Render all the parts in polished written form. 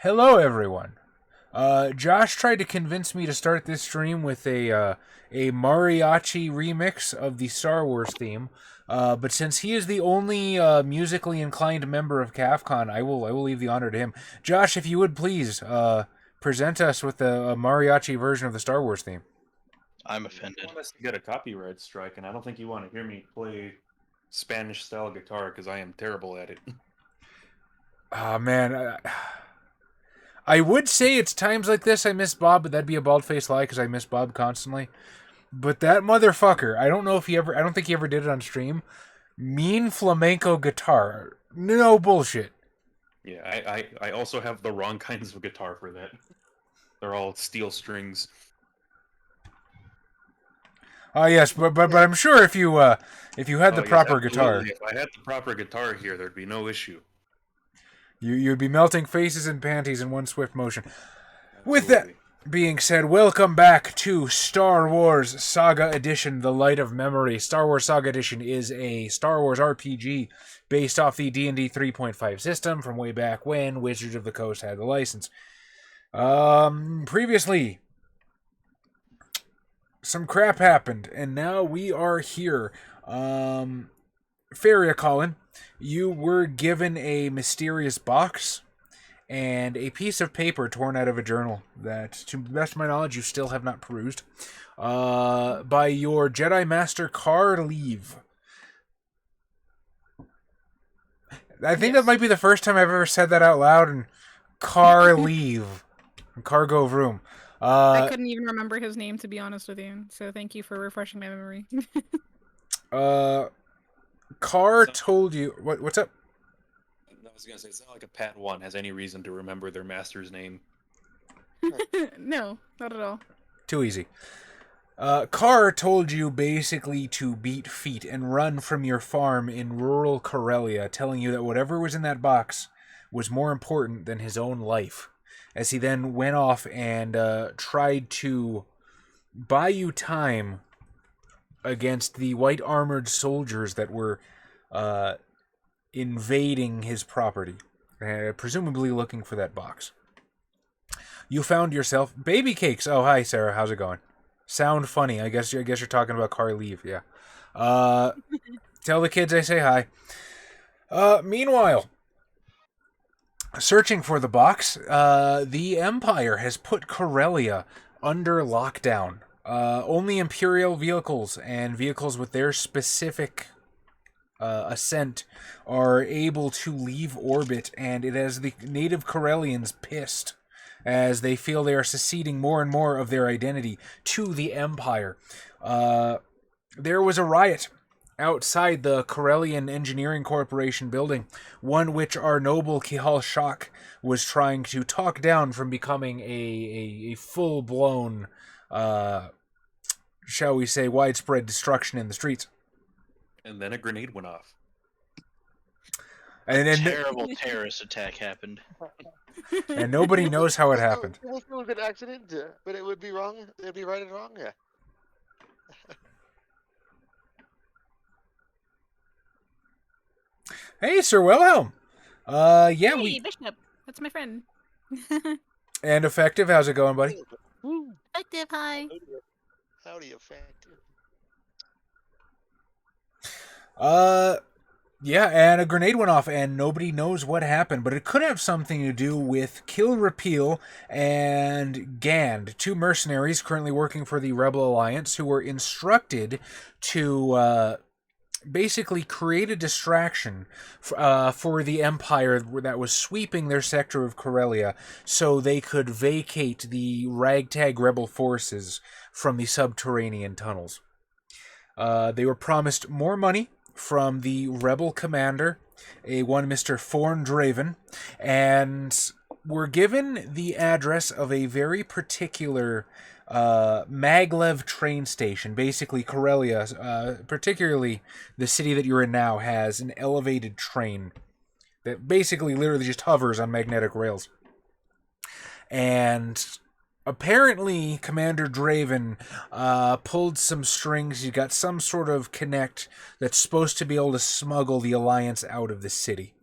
Hello, everyone. Josh tried to convince me to start this stream with a mariachi remix of the Star Wars theme, but since he is the only musically inclined member of CAFCON, I will leave the honor to him. Josh, if you would please present us with a mariachi version of the Star Wars theme. I'm offended. I want us to get a copyright strike, and I don't think you want to hear me play Spanish-style guitar because I am terrible at it. Ah, man. I would say it's times like this I miss Bob, but that'd be a bald-faced lie because I miss Bob constantly. But that motherfucker, I don't think he ever did it on stream. Mean flamenco guitar. No bullshit. Yeah, I also have the wrong kinds of guitar for that. They're all steel strings. Yes, but I'm sure if you had the proper absolutely. guitar, If I had the proper guitar here, there'd be no issue. you'd be melting faces and panties in one swift motion. Absolutely. With that being said, welcome back to Star Wars Saga Edition, The Light of Memory. Star Wars Saga Edition is a Star Wars RPG based off the D&D 3.5 system from way back when Wizards of the Coast had the license. Previously, some crap happened, and now we are here. Faria Colin, you were given a mysterious box and a piece of paper torn out of a journal that, to the best of my knowledge, you still have not perused, by your Jedi Master Carleave. I think that might be the first time I've ever said that out loud, and Carleave. Cargo room. I couldn't even remember his name, to be honest with you, so thank you for refreshing my memory. Carr told you... What's up? I was going to say, it's not like a Padawan has any reason to remember their master's name. No, not at all. Too easy. Carr told you basically to beat feet and run from your farm in rural Corellia, telling you that whatever was in that box was more important than his own life. As he then went off and tried to buy you time against the white armored soldiers that were invading his property, presumably looking for that box. You found yourself baby cakes. Oh, hi Sarah, how's it going? Sound funny. I guess you're talking about Carleave. Yeah. Tell the kids I say hi. Meanwhile, searching for the box, the Empire has put Corellia under lockdown. Only Imperial vehicles and vehicles with their specific ascent are able to leave orbit, and it has the native Corellians pissed as they feel they are seceding more and more of their identity to the Empire. There was a riot outside the Corellian Engineering Corporation building, one which our noble Kihal Shak was trying to talk down from becoming a full-blown, shall we say, widespread destruction in the streets. And then a grenade went off. And a terrible terrorist attack happened. And nobody knows how it happened. It was an accident, but it would be wrong. It'd be right and wrong, yeah. Hey, Sir Wilhelm. Yeah, hey, Bishop. That's my friend. And Effective, how's it going, buddy? Effective, hi. Howdy, Effective. Yeah, and a grenade went off, and nobody knows what happened, but it could have something to do with Kill Repeal and Gand, two mercenaries currently working for the Rebel Alliance, who were instructed to basically create a distraction for the Empire that was sweeping their sector of Corellia, so they could vacate the ragtag rebel forces from the subterranean tunnels. They were promised more money from the rebel commander, one Mr. Forn Draven, and were given the address of a very particular Maglev train station. Basically, Corellia, particularly the city that you're in now, has an elevated train that basically literally just hovers on magnetic rails. And apparently, Commander Draven pulled some strings. He got some sort of connect that's supposed to be able to smuggle the Alliance out of the city.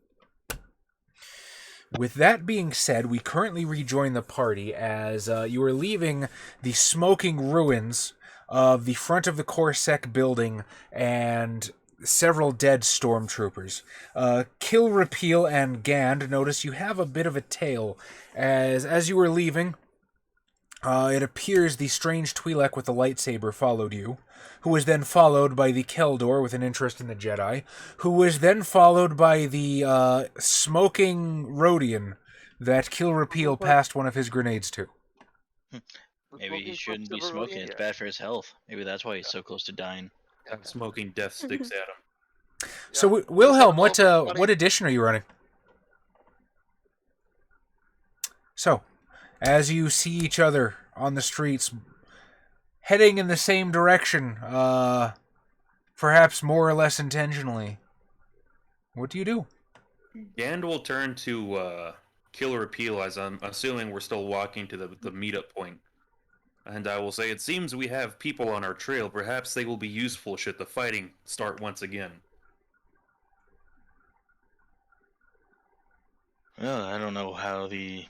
With that being said, we currently rejoin the party as you are leaving the smoking ruins of the front of the Corsec building and several dead stormtroopers. Kill, Repeal, and Gand notice you have a bit of a tail as you were leaving. It appears the strange Twi'lek with the lightsaber followed you, who was then followed by the Keldor with an interest in the Jedi, who was then followed by the smoking Rodian that Kill Repeal passed one of his grenades to. Maybe he shouldn't be smoking. It's bad for his health. Maybe that's why he's so close to dying. I'm smoking death sticks at him. So, Wilhelm, what edition are you running? So, as you see each other on the streets, heading in the same direction, perhaps more or less intentionally, what do you do? Gand will turn to Kill Repeal as I'm assuming we're still walking to the meetup point. And I will say, it seems we have people on our trail. Perhaps they will be useful should the fighting start once again. Well, I don't know how the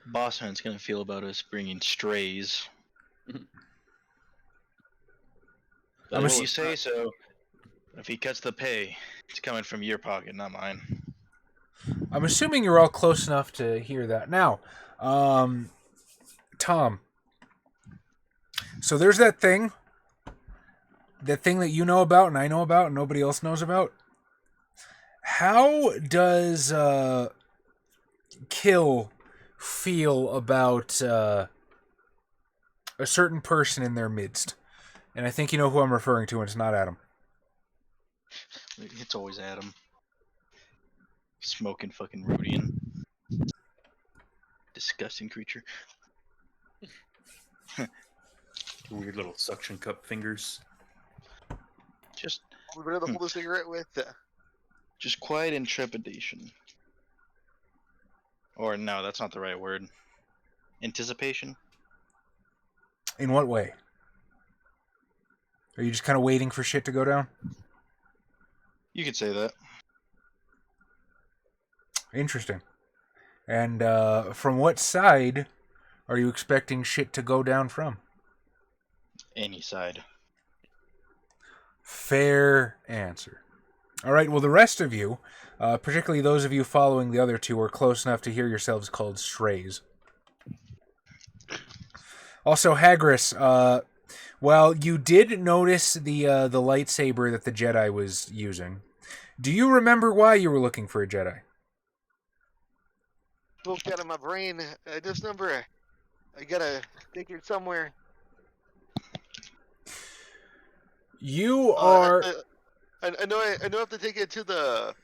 boss man's gonna feel about us bringing strays. But if you say so, if he cuts the pay, it's coming from your pocket, not mine. I'm assuming you're all close enough to hear that. Now, Tom. So there's that thing that you know about and I know about and nobody else knows about. How does Kill feel about a certain person in their midst? And I think you know who I'm referring to, and it's not Adam. It's always Adam. Smoking fucking Rodian. Disgusting creature. Weird little suction cup fingers. Just We're gonna hold a cigarette with. Just quiet intrepidation. Or no, that's not the right word. Anticipation? In what way? Are you just kind of waiting for shit to go down? You could say that. Interesting. And from what side are you expecting shit to go down from? Any side. Fair answer. All right, well, the rest of you, particularly those of you following the other two, are close enough to hear yourselves called strays. Also, Hagris, while you did notice the lightsaber that the Jedi was using, do you remember why you were looking for a Jedi? Spoke out of my brain. This number, I gotta take it somewhere. You are... I know I have to take it to the,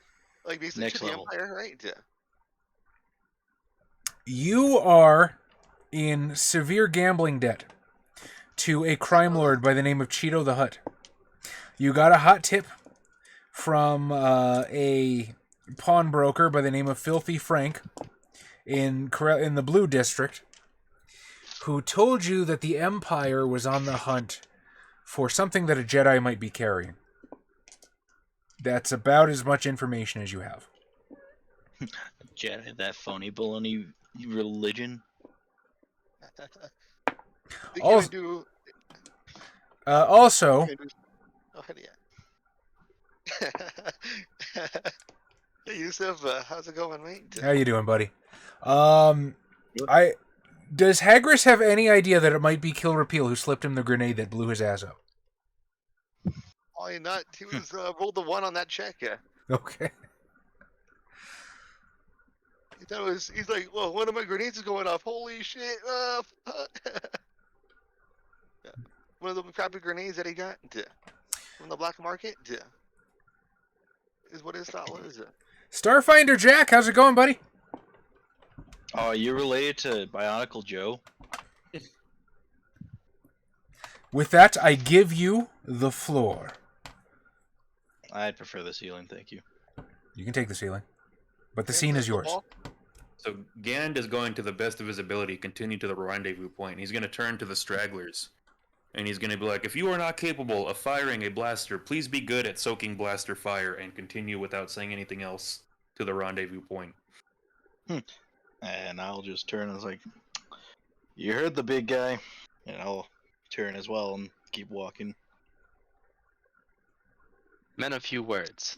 like, basically Next to the level. Empire, right? Yeah. You are in severe gambling debt to a crime lord by the name of Cheeto the Hutt. You got a hot tip from a pawnbroker by the name of Filthy Frank in the Blue District, who told you that the Empire was on the hunt for something that a Jedi might be carrying. That's about as much information as you have. Jedi, that phony baloney religion. Also, also, Oh, yeah. Hey, Yusuf, how's it going, mate? how you doing, buddy? Does Hagris have any idea that it might be Kill Repeal who slipped him the grenade that blew his ass up? Probably not. He was rolled the 1 on that check. Yeah. Okay. He's like, well, one of my grenades is going off. Holy shit! Yeah. One of the crappy grenades that he got from the black market is what his thought was. Starfinder Jack, how's it going, buddy? Oh, are you related to Bionicle Joe? With that, I give you the floor. I'd prefer the ceiling, thank you. You can take the ceiling, but the scene is yours. So Gand is going to the best of his ability, continue to the rendezvous point. He's going to turn to the stragglers And he's going to be like, if you are not capable of firing a blaster, please be good at soaking blaster fire and continue without saying anything else to the rendezvous point. And I'll just turn and was like, you heard the big guy. And I'll turn as well and keep walking. Men of few words.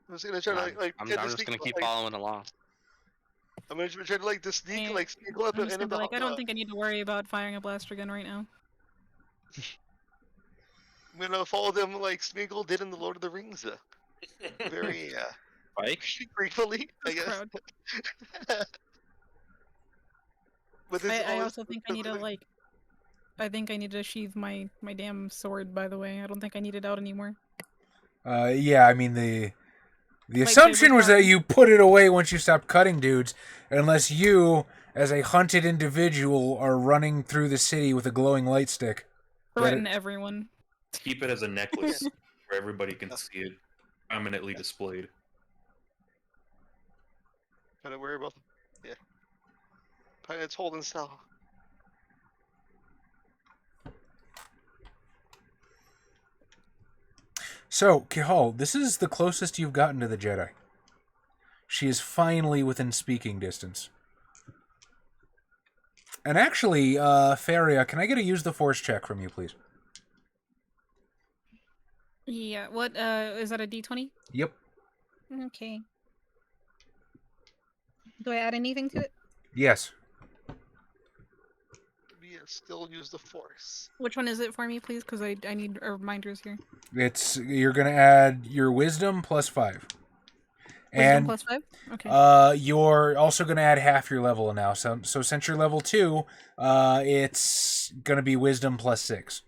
I'm just gonna try to like. I'm get this just sneak, gonna keep like, following along. I'm gonna try to like to sneak, Yeah. like sneak up I'm and just into gonna be like, I don't the. think I need to worry about firing a blaster gun right now. I'm gonna follow them like Smeagol did in the Lord of the Rings. Very Spike? gratefully, I This guess. crowd. But this I always- also think I need to like. I think I need to sheathe my damn sword. By the way, I don't think I need it out anymore. Yeah, I mean the Lightsaber assumption was that time. you put it away once you stopped cutting dudes, unless you, as a hunted individual, are running through the city with a glowing light stick. Threaten everyone. Keep it as a necklace where everybody can see it prominently displayed. Trying to worry about. Yeah. Pirates holding style. So, Kihal, this is the closest you've gotten to the Jedi. She is finally within speaking distance. And actually, Faria, can I get a use the Force check from you, please? Yeah. What? Is that a D20? Yep. Okay. Do I add anything to it? Yes. We still use the Force. Which one is it for me, please? Because I need reminders here. You're gonna add your Wisdom plus 5. Wisdom plus 5? Okay. You're also gonna add half your level now. So since you're level 2, it's gonna be Wisdom plus 6.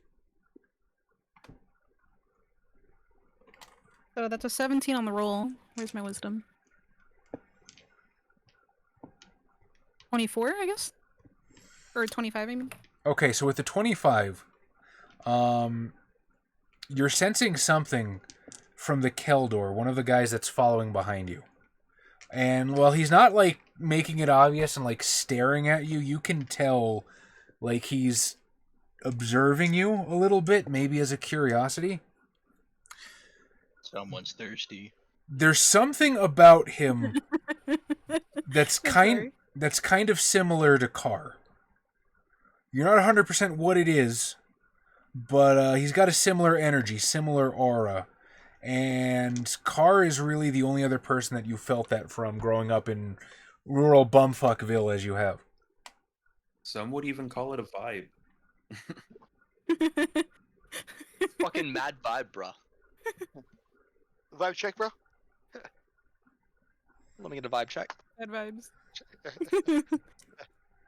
So that's a 17 on the roll. Where's my wisdom? 24, I guess? Or 25, I mean. Okay, so with the 25, you're sensing something from the Keldor, one of the guys that's following behind you. And while he's not, like, making it obvious and, like, staring at you, you can tell, like, he's observing you a little bit, maybe as a curiosity. Someone's thirsty. There's something about him that's I'm kind of similar to Carr. You're not 100% what it is, but he's got a similar energy, similar aura. And Carr is really the only other person that you felt that from growing up in rural bumfuckville as you have. Some would even call it a vibe. sorry. Fucking mad vibe, bro. Vibe check, bro. Let me get a vibe check. Bad vibes.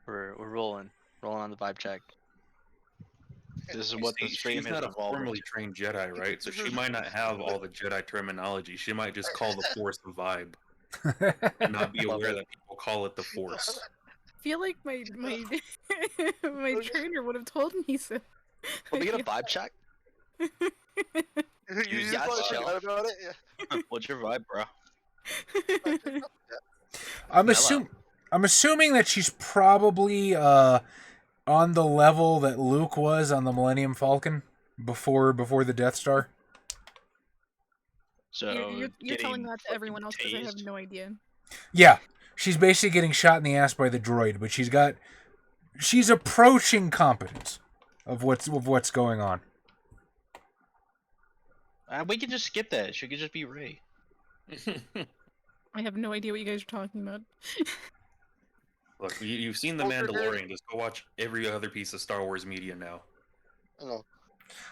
We're rolling on the vibe check. This is what the See, stream she's is not a evolving. formally trained Jedi, right? So she might not have all the Jedi terminology. She might just call the Force the vibe and not be aware that people call it the Force. I feel like my my trainer would have told me so. Let me get a vibe check. You Use just that wanna shell. forget about it. Yeah. What's your vibe, bro? I'm assuming that she's probably on the level that Luke was on the Millennium Falcon before the Death Star. So You're telling getting that to everyone else because I have tased? no idea. Yeah, she's basically getting shot in the ass by the droid, but she's approaching competence of what's going on. We can just skip that. She could just be Rey. I have no idea what you guys are talking about. Look, you've seen The Mandalorian. Just go watch every other piece of Star Wars media now. I know.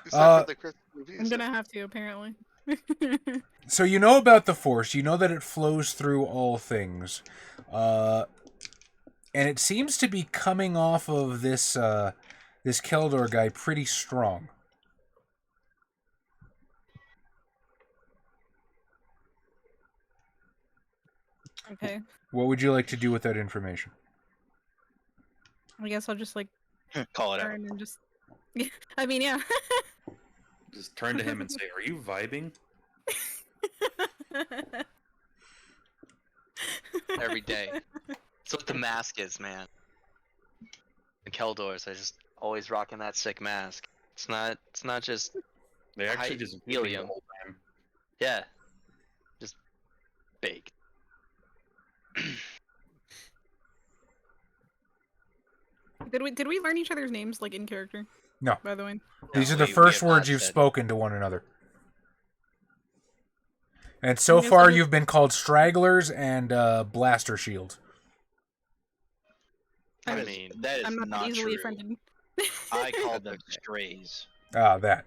It's not for the Christmas movies. I'm gonna have to, apparently. So you know about the Force. You know that it flows through all things, and it seems to be coming off of this Keldor guy pretty strong. Okay. What would you like to do with that information? I guess I'll just like Call it out. turn and just. I mean, yeah. Just turn to him and say, "Are you vibing?" Every day. That's what the mask is, man. The Keldors are just always rocking that sick mask. It's not just They actually High just helium. helium the whole time. yeah, just baked. Did we learn each other's names like in character? No. By the way. These No, are the we first have words not you've said- spoken to one another. And so Yes, far, it is- you've been called stragglers and blaster shield. I That is- mean, that is I'm not, not easily true. offended. I called them Okay. strays. Ah, that.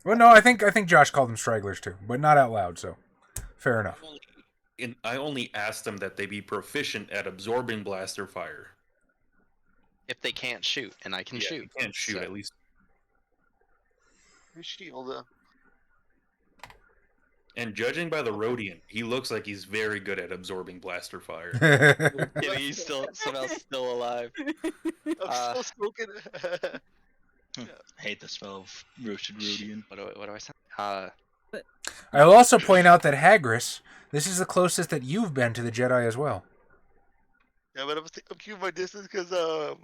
Well, no, I think Josh called them stragglers too, but not out loud. So, fair enough. I only asked them that they be proficient at absorbing blaster fire. if they can't shoot, and I can Yeah, shoot. you can't shoot so- at least. Shield. And judging by the Rhodian, he looks like he's very good at absorbing blaster fire. Yeah, he's still somehow still alive. I'm still smoking. I hate the smell of roasted Rhodian. What do I say? I'll also point out that Hagris, this is the closest that you've been to the Jedi as well. Yeah, but I'm keeping my distance because I'm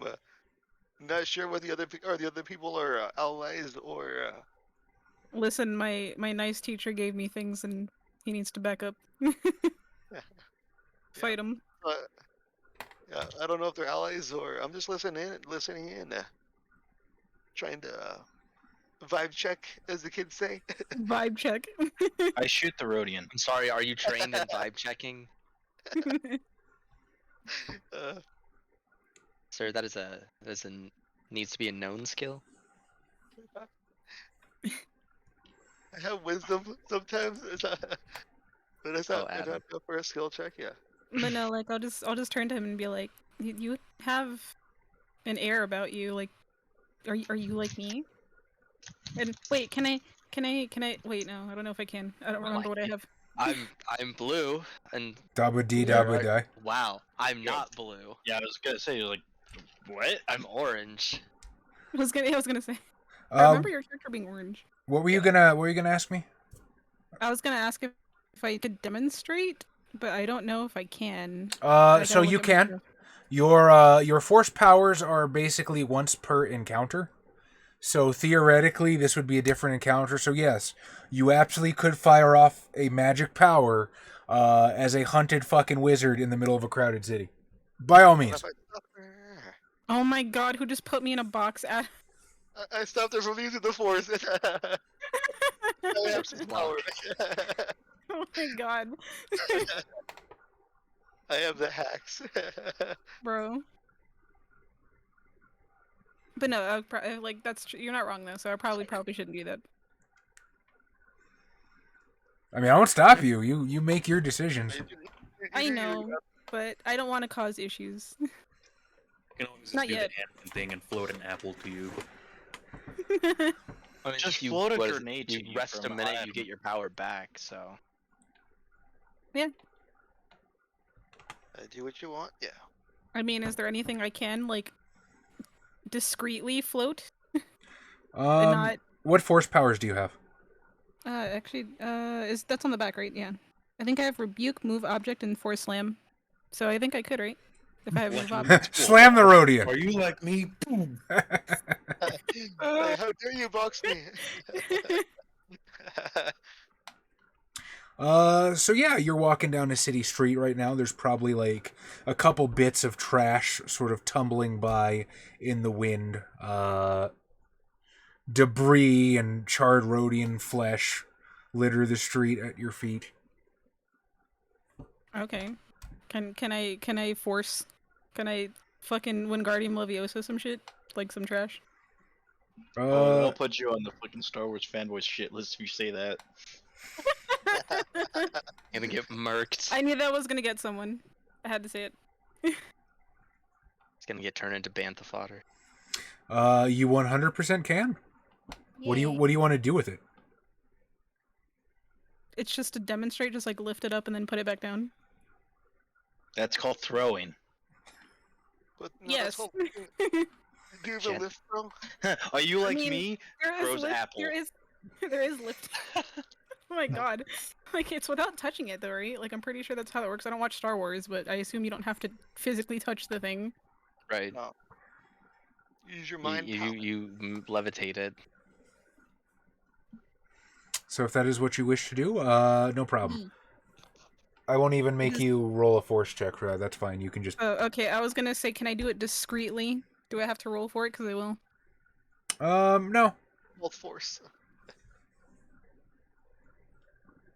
not sure what the other people are allies or. Listen, my nice teacher gave me things, and he needs to back up. Fight him. Yeah, I don't know if they're allies or I'm just listening in, trying to vibe check, as the kids say. Vibe check. I shoot the Rhodian. I'm sorry. Are you trained in vibe checking, sir? That is a needs to be a known skill. I have wisdom sometimes, but it's not Adam. enough for a skill check. Yeah. But no, like I'll just turn to him and be like, you have an air about you. Like, are you like me? And wait, can I wait? No, I don't know if I can. I don't remember what I have. I'm blue, and Dabba dee Yeah, dabba right. die. wow, I'm not blue. Yeah, I was gonna say, like, what? I'm orange. I was gonna say. I remember Um, your character being orange. what were you gonna ask me? I was gonna ask if I could demonstrate, but I don't know if I can. I So gotta you look at my can. Your force powers are basically once per encounter. So theoretically, this would be a different encounter. So yes, you absolutely could fire off a magic power as a hunted fucking wizard in the middle of a crowded city. By all means. Oh my god, who just put me in a box at I stopped her from using the force. I have some power. Oh my god. I have the hacks. Bro. But no, like that's you're not wrong though, so I probably shouldn't do that. I mean, I won't stop you. You make your decisions. I know, but I don't want to cause issues. You can always just Not do yet. the ant thing and float an apple to you. I mean, Just if you, float a what is it, grenade to you you rest a from minute, you Adam. get your power back. So Do what you want. Yeah. I mean, is there anything I can like discreetly float and not What force powers do you have? actually is that's on the back, right? Yeah. I think I have rebuke, move object, and force slam. So I think I could, right? If I have move object. Slam the Rhodian. Are you like me? Boom. Hey, how dare you box me? So yeah, you're walking down a city street right now. There's probably like a couple bits of trash sort of tumbling by in the wind. Debris and charred Rhodian flesh litter the street at your feet. Okay. Can I force? Can I fucking Wingardium Leviosa some shit? Like some trash? I'll put you on the fucking Star Wars fanboy shit list if you say that. gonna get murked. I knew that was gonna get someone. I had to say it. It's gonna get turned into bantha fodder. You 100% can. What do you want to do with it? It's just to demonstrate, just like lift it up and then put it back down. That's called throwing. But, no, Yes. that's called- Do you have a Jen. lift, bro? Are you like mean, me? There is Throws lift, apple. there is lift. Oh my god. Like, it's without touching it, though, right? Like, I'm pretty sure that's how it works. I don't watch Star Wars, but I assume you don't have to physically touch the thing. Right. No. Use your You mind you, power. you levitated. So if that is what you wish to do, no problem. Mm. I won't even make Just- you roll a force check for that. That's fine. You can just. Oh, okay. I was gonna say, can I do it discreetly? Do I have to roll for it? Because I will. No. Both force.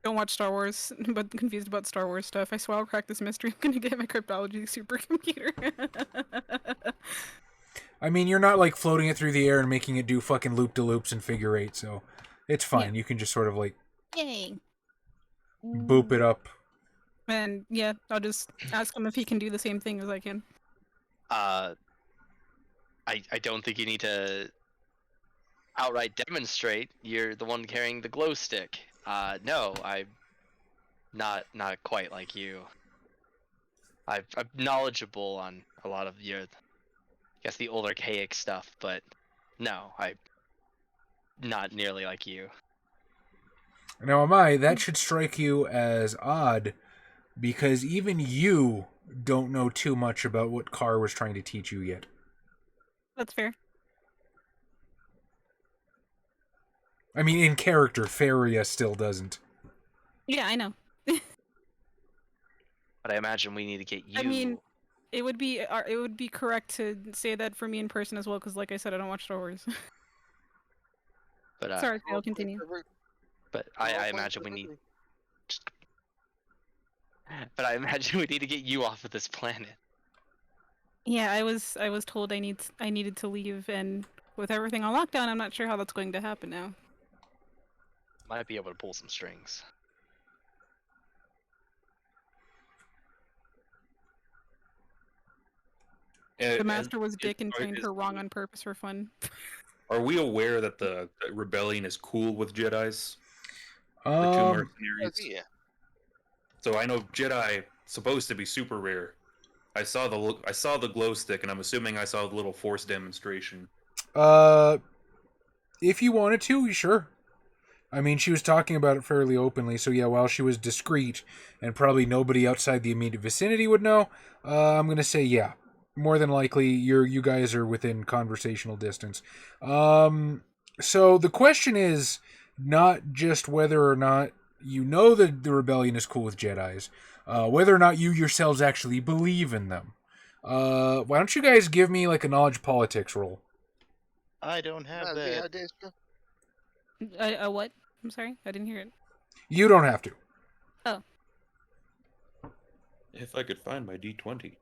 Don't watch Star Wars, but confused about Star Wars stuff. I swear I'll crack this mystery. I'm gonna get my cryptology supercomputer. I mean, you're not like floating it through the air and making it do fucking loop-de-loops and figure eight, so it's fine. You can just sort of like Yay. boop it up. And yeah, I'll just ask him if he can do the same thing as I can. I don't think you need to outright demonstrate. You're the one carrying the glow stick. No, I'm not quite like you. I'm knowledgeable on a lot of your, I guess, the old archaic stuff, but no, I'm not nearly like you. Now, Amai, that should strike you as odd, because even you don't know too much about what Carr was trying to teach you yet. That's fair. I mean, in character, Faria still doesn't. Yeah, I know. But I imagine we need to get you. I mean, it would be correct to say that for me in person as well, because like I said, I don't watch Star Wars. but Sorry, I'll continue. But I imagine we need. But I imagine we need to get you off of this planet. Yeah, I was told I needed to leave, and with everything on lockdown, I'm not sure how that's going to happen now. Might be able to pull some strings. The master was is- dick and are- trained is- her wrong on purpose for fun. Are we aware that the rebellion is cool with Jedis? The two mercenaries. Yeah. So I know Jedi supposed to be super rare. I saw the glow stick, and I'm assuming I saw the little force demonstration. If you wanted to, sure. I mean, she was talking about it fairly openly, so yeah, while she was discreet, and probably nobody outside the immediate vicinity would know, I'm gonna say yeah. More than likely, you guys are within conversational distance. So the question is not just whether or not you know that the rebellion is cool with Jedis, whether or not you yourselves actually believe in them. Why don't you guys give me like a knowledge politics roll? I don't have Yeah, that. Daestra. What? I'm sorry, I didn't hear it. You don't have to. Oh, If I could find my D20.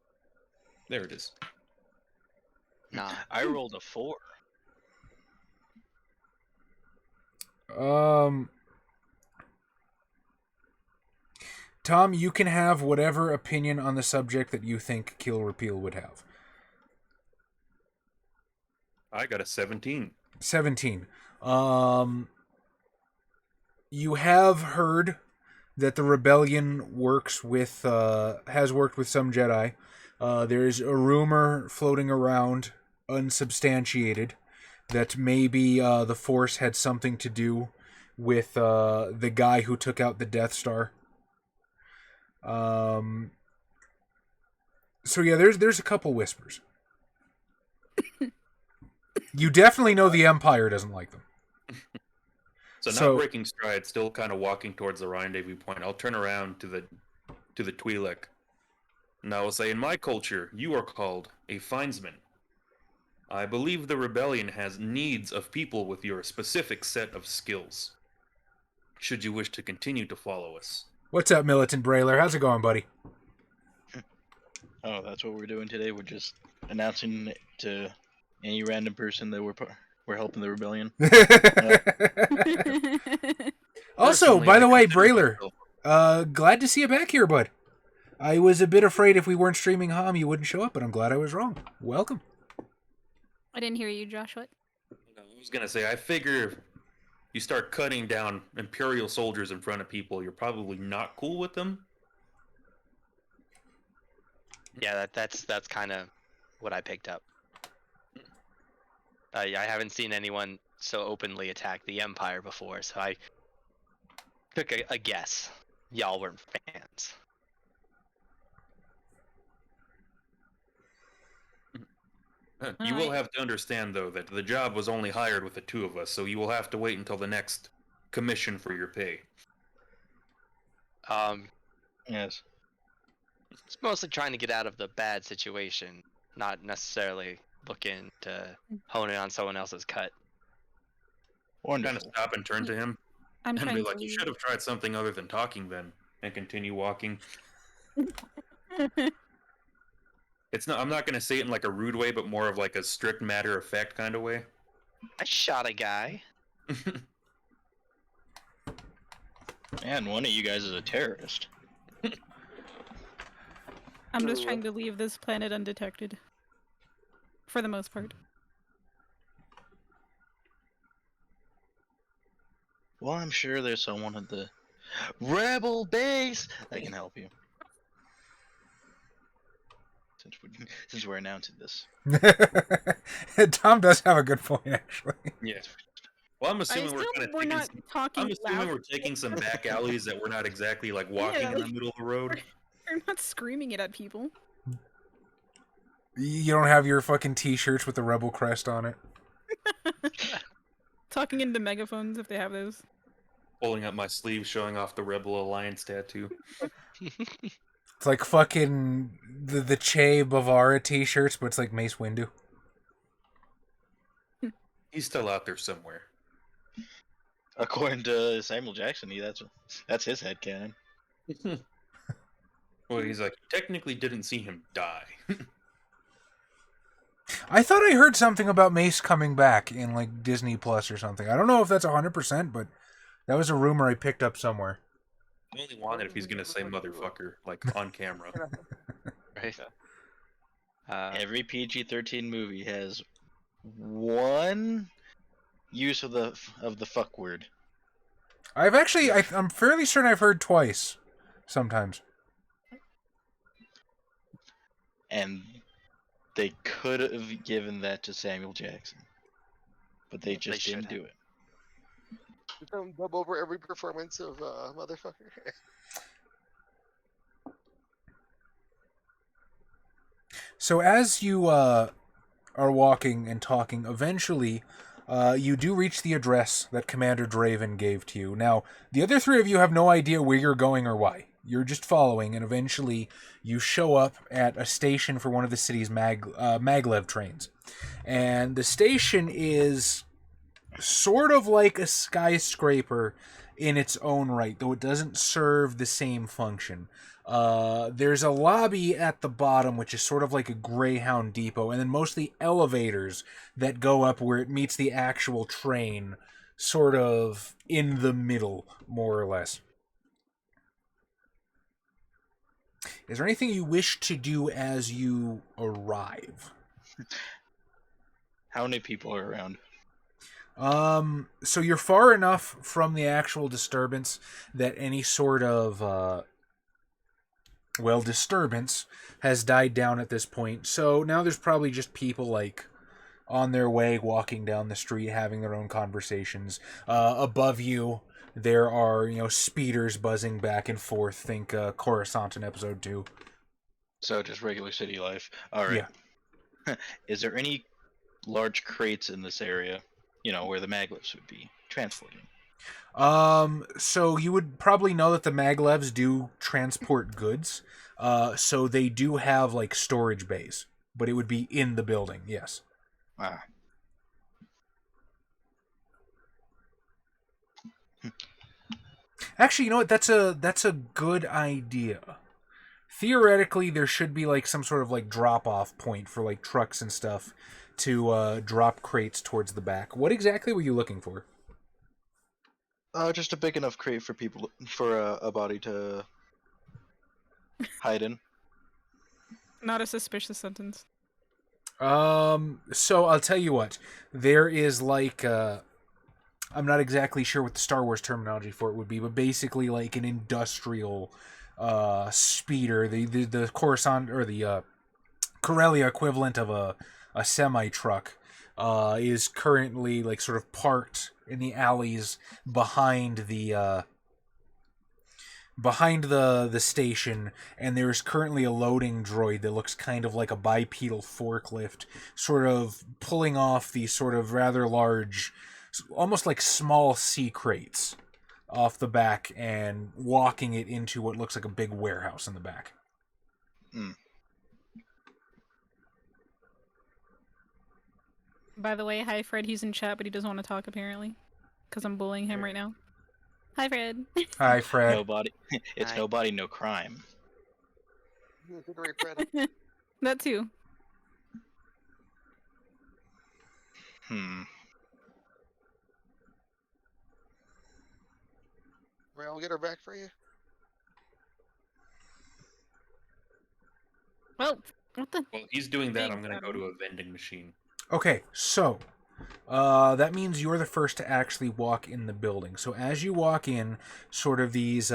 There it is. Nah. I rolled a 4. Tom, you can have whatever opinion on the subject that you think Kill Repeal would have. I got a 17. 17. You have heard that the rebellion has worked with some Jedi. There's a rumor floating around, unsubstantiated, that maybe the Force had something to do with the guy who took out the Death Star. So yeah, there's a couple whispers. You definitely know the Empire doesn't like them. So not breaking stride, still kind of walking towards the rendezvous point. I'll turn around to the Twi'lek. And I will say, in my culture, you are called a Finesman. I believe the rebellion has needs of people with your specific set of skills. Should you wish to continue to follow us. What's up, Militant Brailer? How's it going, buddy? Oh, that's what we're doing today. We're just announcing to any random person that we're helping the rebellion. Also, Personally, by the I way, consider Brailer, myself- glad to see you back here, bud. I was a bit afraid if we weren't streaming Hom, you wouldn't show up, but I'm glad I was wrong. Welcome. I didn't hear you, Josh. What? I was gonna say, I figure you start cutting down Imperial soldiers in front of people, you're probably not cool with them. Yeah, that's kind of what I picked up. I haven't seen anyone so openly attack the Empire before, so took a guess. Y'all weren't fans. You will have to understand, though, that the job was only hired with the two of us, so you will have to wait until the next commission for your pay. Yes. It's mostly trying to get out of the bad situation, not necessarily looking to hone in on someone else's cut. Kind of Wonderful. stop and turn to him I'm and be trying like, to "You leave. should have tried something other than talking then," and continue walking. It's not. I'm not going to say it in like a rude way, but more of like a strict matter of fact kind of way. I shot a guy. Man, one of you guys is a terrorist. I'm just trying to leave this planet undetected. For the most part. Well, I'm sure there's someone at the rebel base that can help you. Since we're announcing this. Tom does have a good point, actually. Yeah. Well, I'm assuming we're kind of we're taking. not talking I'm assuming loud. we're taking some back alleys that we're not exactly like walking Yeah, in the like- middle of the road. We're not screaming it at people. You don't have your fucking t-shirts with the rebel crest on it. Talking into megaphones if they have those. Pulling up my sleeve, showing off the Rebel Alliance tattoo. It's like fucking the Che Bavara t-shirts, but it's like Mace Windu. He's still out there somewhere. According to Samuel Jackson, that's his headcanon. Well, he's like, technically didn't see him die. I thought I heard something about Mace coming back in like Disney Plus or something. I don't know if that's 100%, but that was a rumor I picked up somewhere. I only want it if he's gonna say motherfucker, like on camera. Right. Every PG-13 movie has one use of the fuck word. I've actually, I'm fairly certain I've heard twice, sometimes. And they could have given that to Samuel Jackson, but they just should didn't do it. Dub over every performance of motherfucker. So as you are walking and talking, eventually you do reach the address that Commander Draven gave to you. Now, the other three of you have no idea where you're going or why. You're just following, and eventually you show up at a station for one of the city's maglev trains. And the station is sort of like a skyscraper in its own right, though it doesn't serve the same function. There's a lobby at the bottom, which is sort of like a Greyhound depot, and then mostly elevators that go up where it meets the actual train, sort of in the middle, more or less. Is there anything you wish to do as you arrive? How many people are around? So you're far enough from the actual disturbance that any sort of, disturbance has died down at this point. So now there's probably just people, like, on their way, walking down the street, having their own conversations. Above you, there are, speeders buzzing back and forth. Think Coruscant in Episode 2. So just regular city life. All right. Yeah. Is there any large crates in this area? Where the maglevs would be transporting. So you would probably know that the maglevs do transport goods. So they do have like storage bays, but it would be in the building. Yes. Ah. Actually, you know what? That's a good idea. Theoretically, there should be like some sort of like drop-off point for like trucks and stuff to drop crates towards the back. What exactly were you looking for? Just a big enough crate for people for a body to hide in. Not a suspicious sentence. So I'll tell you what. There is like I'm not exactly sure what the Star Wars terminology for it would be, but basically like an industrial speeder, the Coruscant or the Corellia equivalent of a semi truck is currently like sort of parked in the alleys behind the behind the station, and there's currently a loading droid that looks kind of like a bipedal forklift, sort of pulling off these sort of rather large, almost like small sea crates off the back and walking it into what looks like a big warehouse in the back. By the way, hi Fred. He's in chat, but he doesn't want to talk apparently, because I'm bullying him right now. Hi Fred. Hi, Fred. Nobody. It's Hi. nobody, no crime. Great, Fred. That too. Ray, I'll get her back for you. Well, what the? Well, he's doing that. I'm Thanks, gonna go Adam. to a vending machine. Okay, so that means you're the first to actually walk in the building. So as you walk in, sort of these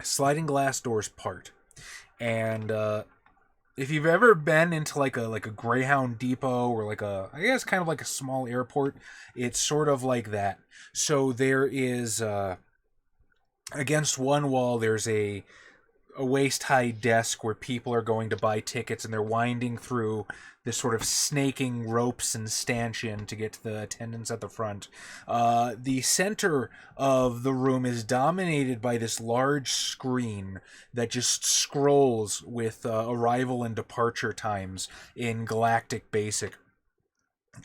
sliding glass doors part, and if you've ever been into like a Greyhound depot or like I guess kind of like a small airport, it's sort of like that. So there is against one wall there's a waist-high desk where people are going to buy tickets, and they're winding through this sort of snaking ropes and stanchion to get to the attendants at the front. The center of the room is dominated by this large screen that just scrolls with arrival and departure times in Galactic Basic.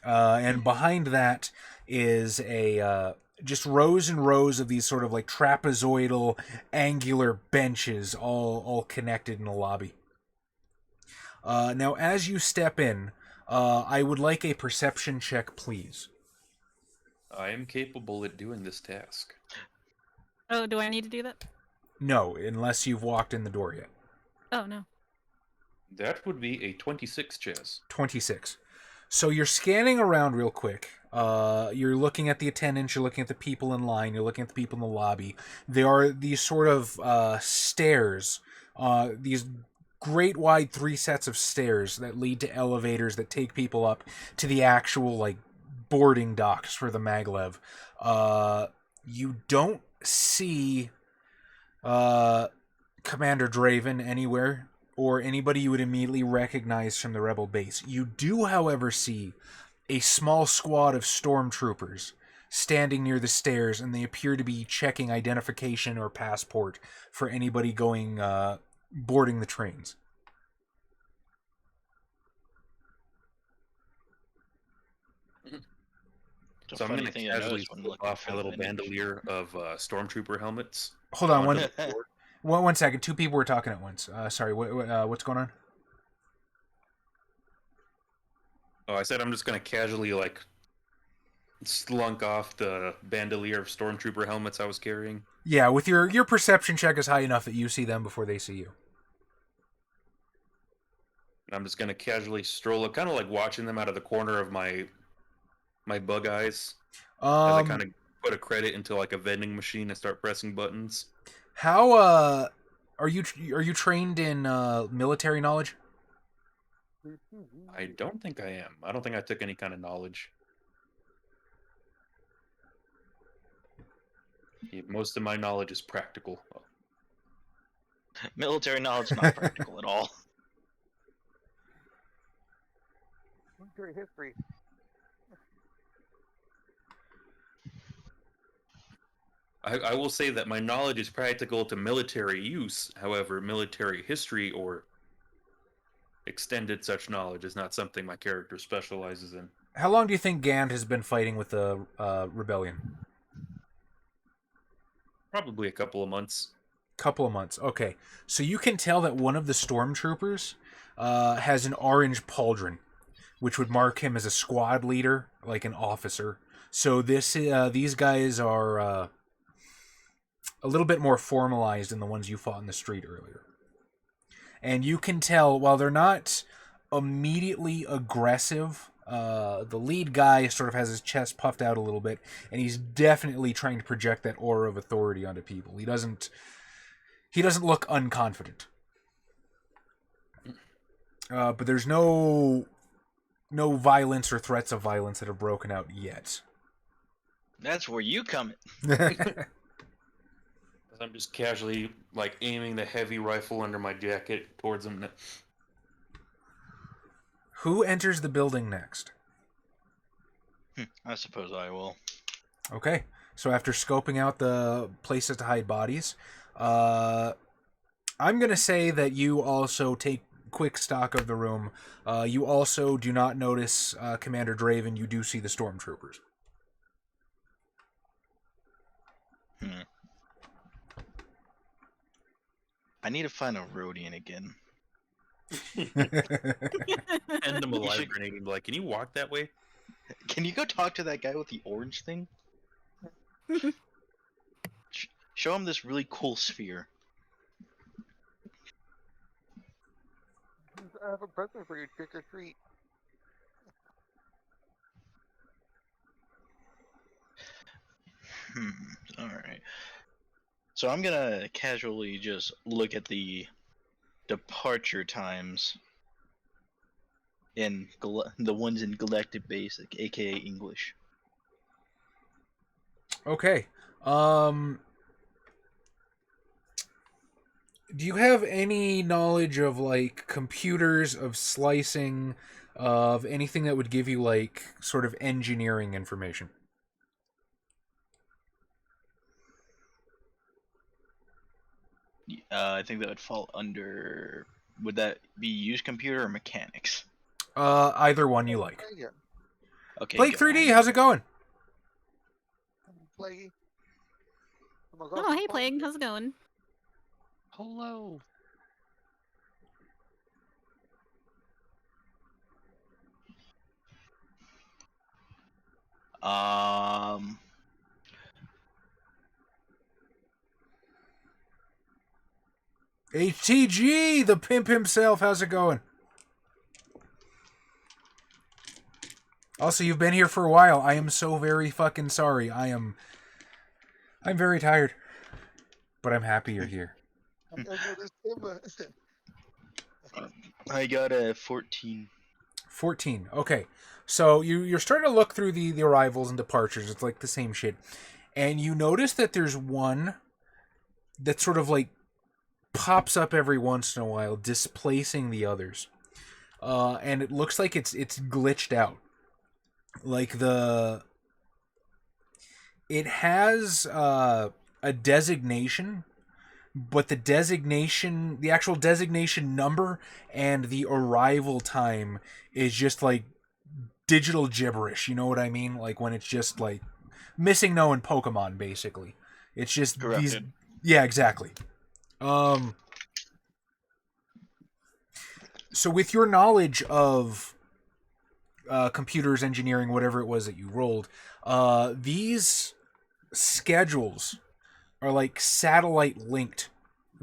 And behind that is a just rows and rows of these sort of like trapezoidal angular benches all connected in a lobby. Now as you step in, I would like a perception check, please. I am capable at doing this task. Oh, do I need to do that? No, unless you've walked in the door yet. Oh no. That would be a 26, Chaz. 26. So you're scanning around real quick. You're looking at the attendants, you're looking at the people in line, you're looking at the people in the lobby. There are these sort of stairs, these great wide 3 sets of stairs that lead to elevators that take people up to the actual like boarding docks for the maglev. You don't see Commander Draven anywhere, or anybody you would immediately recognize from the rebel base. You do, however, see a small squad of stormtroopers standing near the stairs, and they appear to be checking identification or passport for anybody going boarding the trains. It's a So I'm funny going to thing I casually noticed when flip looking off for a the little vending machine. bandolier of stormtrooper helmets. Hold on, onto the board. one second. 2 people were talking at once. Sorry, what's going on? Oh, I said I'm just going to casually like slunk off the bandolier of stormtrooper helmets I was carrying. Yeah, with your perception check is high enough that you see them before they see you. I'm just going to casually stroll up, kind of like watching them out of the corner of my bug eyes as I kind of put a credit into like a vending machine and start pressing buttons. How are you trained in military knowledge? I don't think I am. I don't think I took any kind of knowledge. Yeah, most of my knowledge is practical. Military knowledge not practical at all. Military history. I will say that my knowledge is practical to military use. However, military history or extended such knowledge is not something my character specializes in. How long do you think Gand has been fighting with the rebellion? Probably a couple of months. Couple of months. Okay, so you can tell that one of the stormtroopers has an orange pauldron, which would mark him as a squad leader, like an officer. So these guys are a little bit more formalized than the ones you fought in the street earlier. And you can tell, while they're not immediately aggressive, the lead guy sort of has his chest puffed out a little bit, and he's definitely trying to project that aura of authority onto people. He doesn't look unconfident. But there's no violence or threats of violence that have broken out yet. That's where you come in. I'm just casually, like, aiming the heavy rifle under my jacket towards him. Who enters the building next? I suppose I will. Okay, so after scoping out the places to hide bodies, I'm going to say that you also take quick stock of the room. You also do not notice Commander Draven. You do see the stormtroopers. I need to find a Rhodian again. End him You alive, should- grenade, and be like, can you walk that way? Can you go talk to that guy with the orange thing? Show him this really cool sphere. I have a present for you. Trick or treat. Alright. So I'm gonna casually just look at the departure times in the ones in Galactic Basic, aka English. Okay. Do you have any knowledge of, like, computers, of slicing, of anything that would give you, like, sort of engineering information? I think that would fall under. Would that be used computer or mechanics? Either one you like. Yeah. Okay. Blake go 3D, ahead. how's it going? Plaguey. Oh, hey, Plague. How's it going? Hello. Um. HTG, the pimp himself, how's it going? Also, you've been here for a while. I am so very fucking sorry. I'm very tired. But I'm happy you're here. I noticed him. I got a 14. 14. Okay. So you're starting to look through the arrivals and departures. It's like the same shit. And you notice that there's one that sort of like pops up every once in a while, displacing the others. And it looks like it's glitched out. Like it has a designation, but the actual designation number and the arrival time is just like digital gibberish. You know what I mean? Like when it's just like missing no in Pokemon, basically. It's just these. Corrupted. Yeah, exactly. So with your knowledge of computers, engineering, whatever it was that you rolled, these schedules are like satellite linked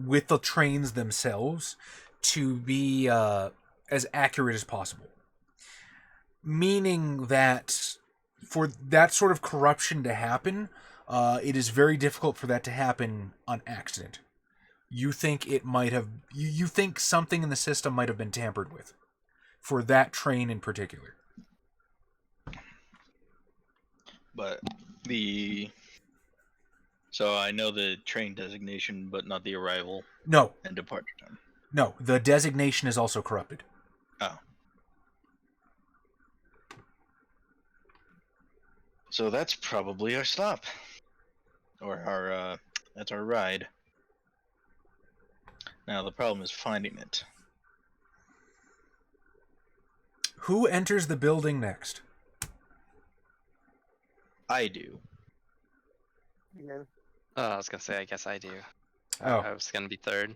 with the trains themselves to be as accurate as possible. Meaning that for that sort of corruption to happen, it is very difficult for that to happen on accident. You think it might have... You think something in the system might have been tampered with. For that train in particular. But the. So I know the train designation, but not the arrival No, and departure time. no. The designation is also corrupted. Oh. So that's probably our stop. Or our, that's our ride. Now the problem is finding it. Who enters the building next? I do. Yeah. Oh, I was gonna say, I guess I do. Oh. I was gonna be third.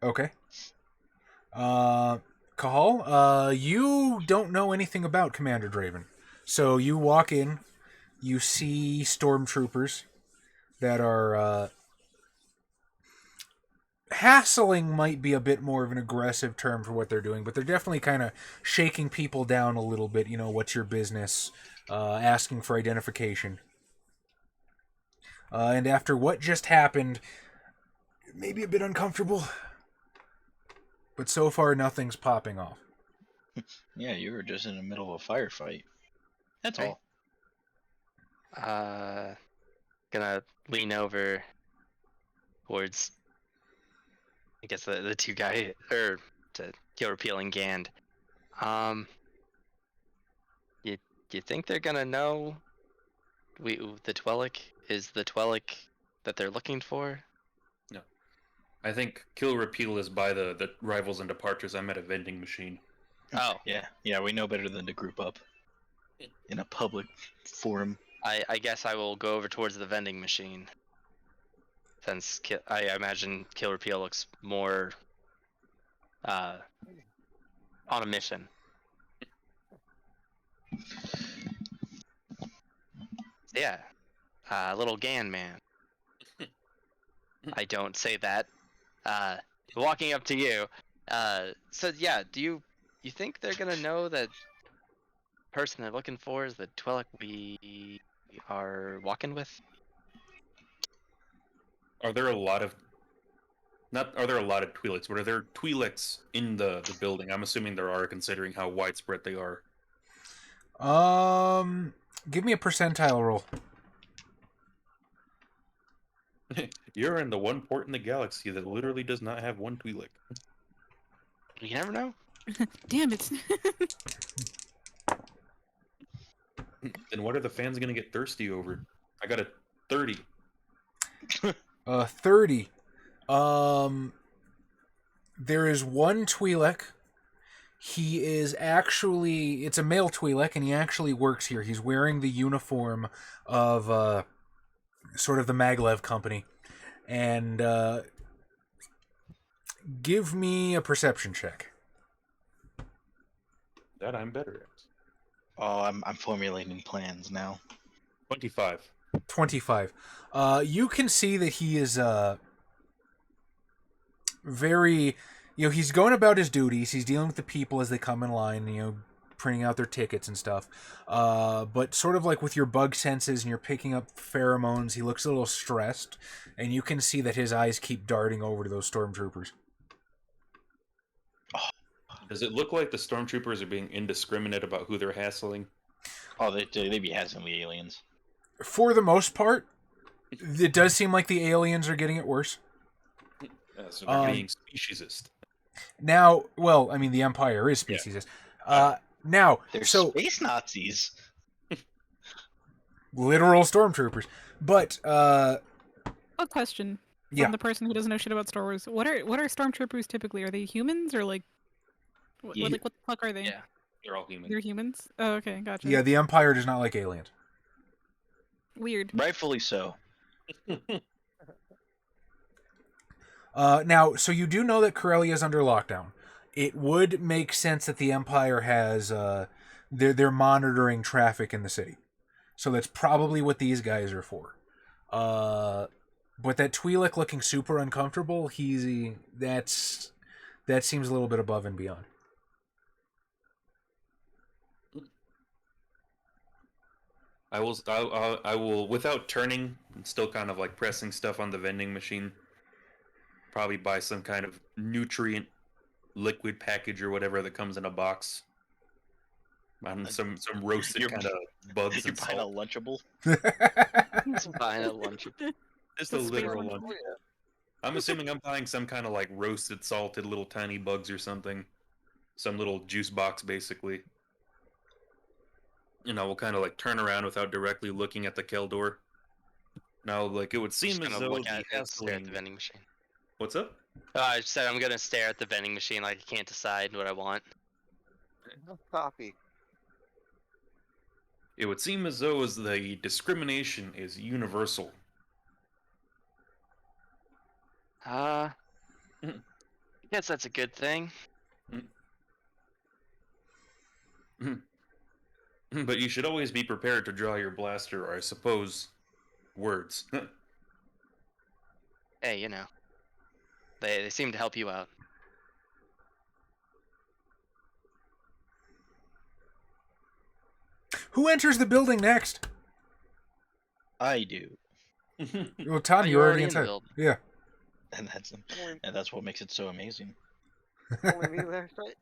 Okay. Kahal, you don't know anything about Commander Draven. So you walk in, you see stormtroopers that are, hassling might be a bit more of an aggressive term for what they're doing, but they're definitely kind of shaking people down a little bit. You know, what's your business? Asking for identification. And after what just happened, it may be a bit uncomfortable. But so far, nothing's popping off. Yeah, you were just in the middle of a firefight. That's Right. all. gonna lean over towards, I guess, the two guy, or to Kill Repeal and Gand. You think they're gonna know the Dwellic is the Dwellic that they're looking for? No. I think Kill Repeal is by the rivals and departures. I'm at a vending machine. Oh, Yeah, we know better than to group up in a public forum. I guess I will go over towards the vending machine. Since I imagine Kill Repeal looks more on a mission. Yeah, little Gan man. I don't say that. Walking up to you. So yeah, do you think they're gonna know that person they're looking for is the Twi'lek we are walking with? Are there a lot of Are there a lot of Twi'leks, but are there Twi'leks in the building? I'm assuming there are, considering how widespread they are. Give me a percentile roll. You're in the one port in the galaxy that literally does not have one Twi'lek. You never know. Damn it. Then what are the fans gonna get thirsty over? I got a 30. 30. There is one Twi'lek. He is actually, it's a male Twi'lek, and he actually works here. He's wearing the uniform of sort of the Maglev company. And give me a perception check. That I'm better at. Oh, I'm formulating plans now. 25. 25. You can see that he is very, he's going about his duties. He's dealing with the people as they come in line, printing out their tickets and stuff. But sort of like with your bug senses and you're picking up pheromones, he looks a little stressed, and you can see that his eyes keep darting over to those stormtroopers. Does it look like the stormtroopers are being indiscriminate about who they're hassling? Oh, they be hassling the aliens. For the most part, it does seem like the aliens are getting it worse. So they're being speciesist. Now, well, I mean, the Empire is speciesist. Now, They're so space Nazis. literal stormtroopers. But A question from Yeah. the person who doesn't know shit about Star Wars. What are stormtroopers typically? Are they humans or like what Yeah. the fuck are they? Yeah. They're all human. They're humans? Oh, okay, gotcha. yeah, the Empire does not like aliens. Weird. Rightfully so. Now, so you do know that Corellia is under lockdown. It would make sense that the Empire has they're monitoring traffic in the city, so that's probably what these guys are for. But that Twi'lek looking super uncomfortable, that seems a little bit above and beyond. I will, without turning, and still kind of like pressing stuff on the vending machine, probably buy some kind of nutrient liquid package or whatever that comes in a box. And some roasted You're- kind of bugs You're and buying a salt. Lunchable. Buying a lunch. Just a Just literal space lunch. I'm assuming I'm buying some kind of like roasted, salted little tiny bugs or something. Some little juice box, basically. We'll kind of like turn around without directly looking at the Keldor. Now, like, it would seem Just as gonna though look the at it, stare at the hassling... vending machine. What's up? I said I'm gonna stare at the vending machine like I can't decide what I want. Coffee. It would seem as though the discrimination is universal. I guess that's a good thing. But you should always be prepared to draw your blaster, or I suppose, words. Hey, they seem to help you out. Who enters the building next? I do, Well, Todd, you're already in the inside. building. Yeah. and Only, that's what makes it so amazing. only me next, right?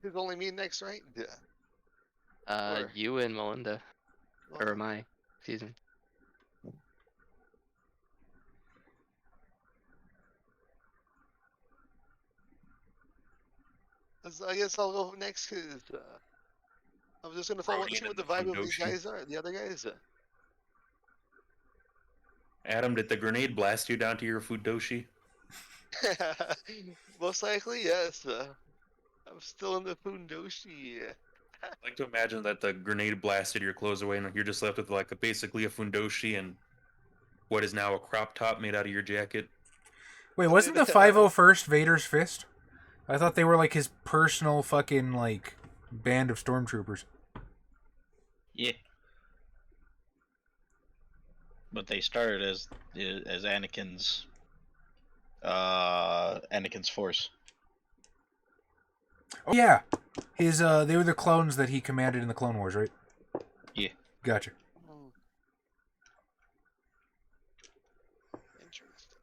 Who's only me next, right? Yeah. Or- You and Melinda, or Well, my, excuse me. I guess I'll go next because I'm just gonna follow Ronin see what and the the vibe of these Fundoshi. guys are. The other guys. Adam, did the grenade blast you down to your Fudoshi? Most likely, yes. I'm still in the Fundoshi. I like to imagine that the grenade blasted your clothes away, and you're just left with like basically a Fundoshi and what is now a crop top made out of your jacket. Wait, wasn't the 501st Vader's fist? I thought they were like his personal fucking like band of stormtroopers. Yeah. But they started as Anakin's force. Oh yeah, his they were the clones that he commanded in the Clone Wars, right? Yeah. Gotcha. Interesting.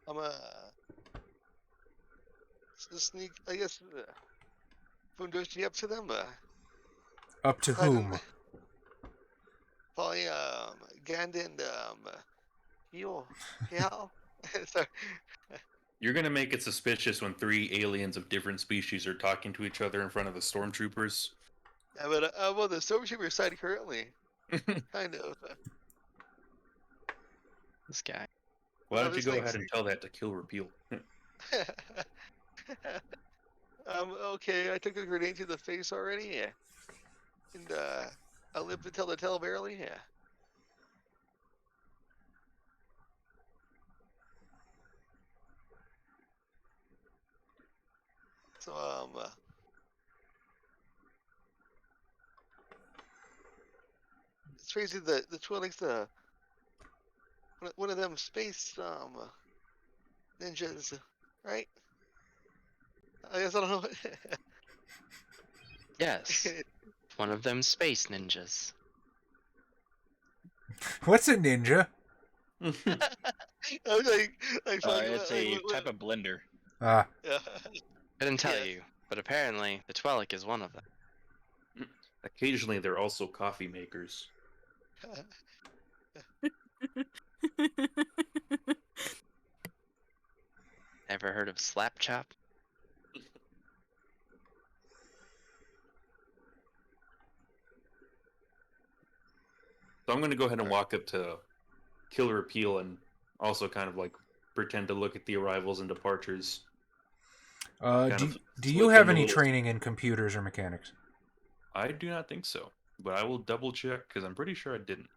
I'm sneak. I guess Fundoshi up to them. Up to whom? Probably Gand and Heal. Sorry. You're gonna make it suspicious when 3 aliens of different species are talking to each other in front of the stormtroopers. Yeah, but I'm on the Stormtrooper side currently. Kind of. This guy. Why don't you just go like- ahead and tell that to Kill Repeal? Okay, I took a grenade to the face already, yeah. And I lived to tell the tale barely, yeah. So it's crazy that the Twi'leks, one of them space ninjas, right? I guess I don't know. Yes. One of them space ninjas. What's a ninja? I was like It's a type of blender. Ah, Yeah. Couldn't tell Yes. you, but apparently the Twi'lek is one of them. Occasionally, they're also coffee makers. Ever heard of slap chop? So I'm gonna go ahead and walk up to Kill Repeal and also kind of like pretend to look at the arrivals and departures. Kind do of you slip have in a any little- training in computers or mechanics? I do not think so, but I will double check because I'm pretty sure I didn't.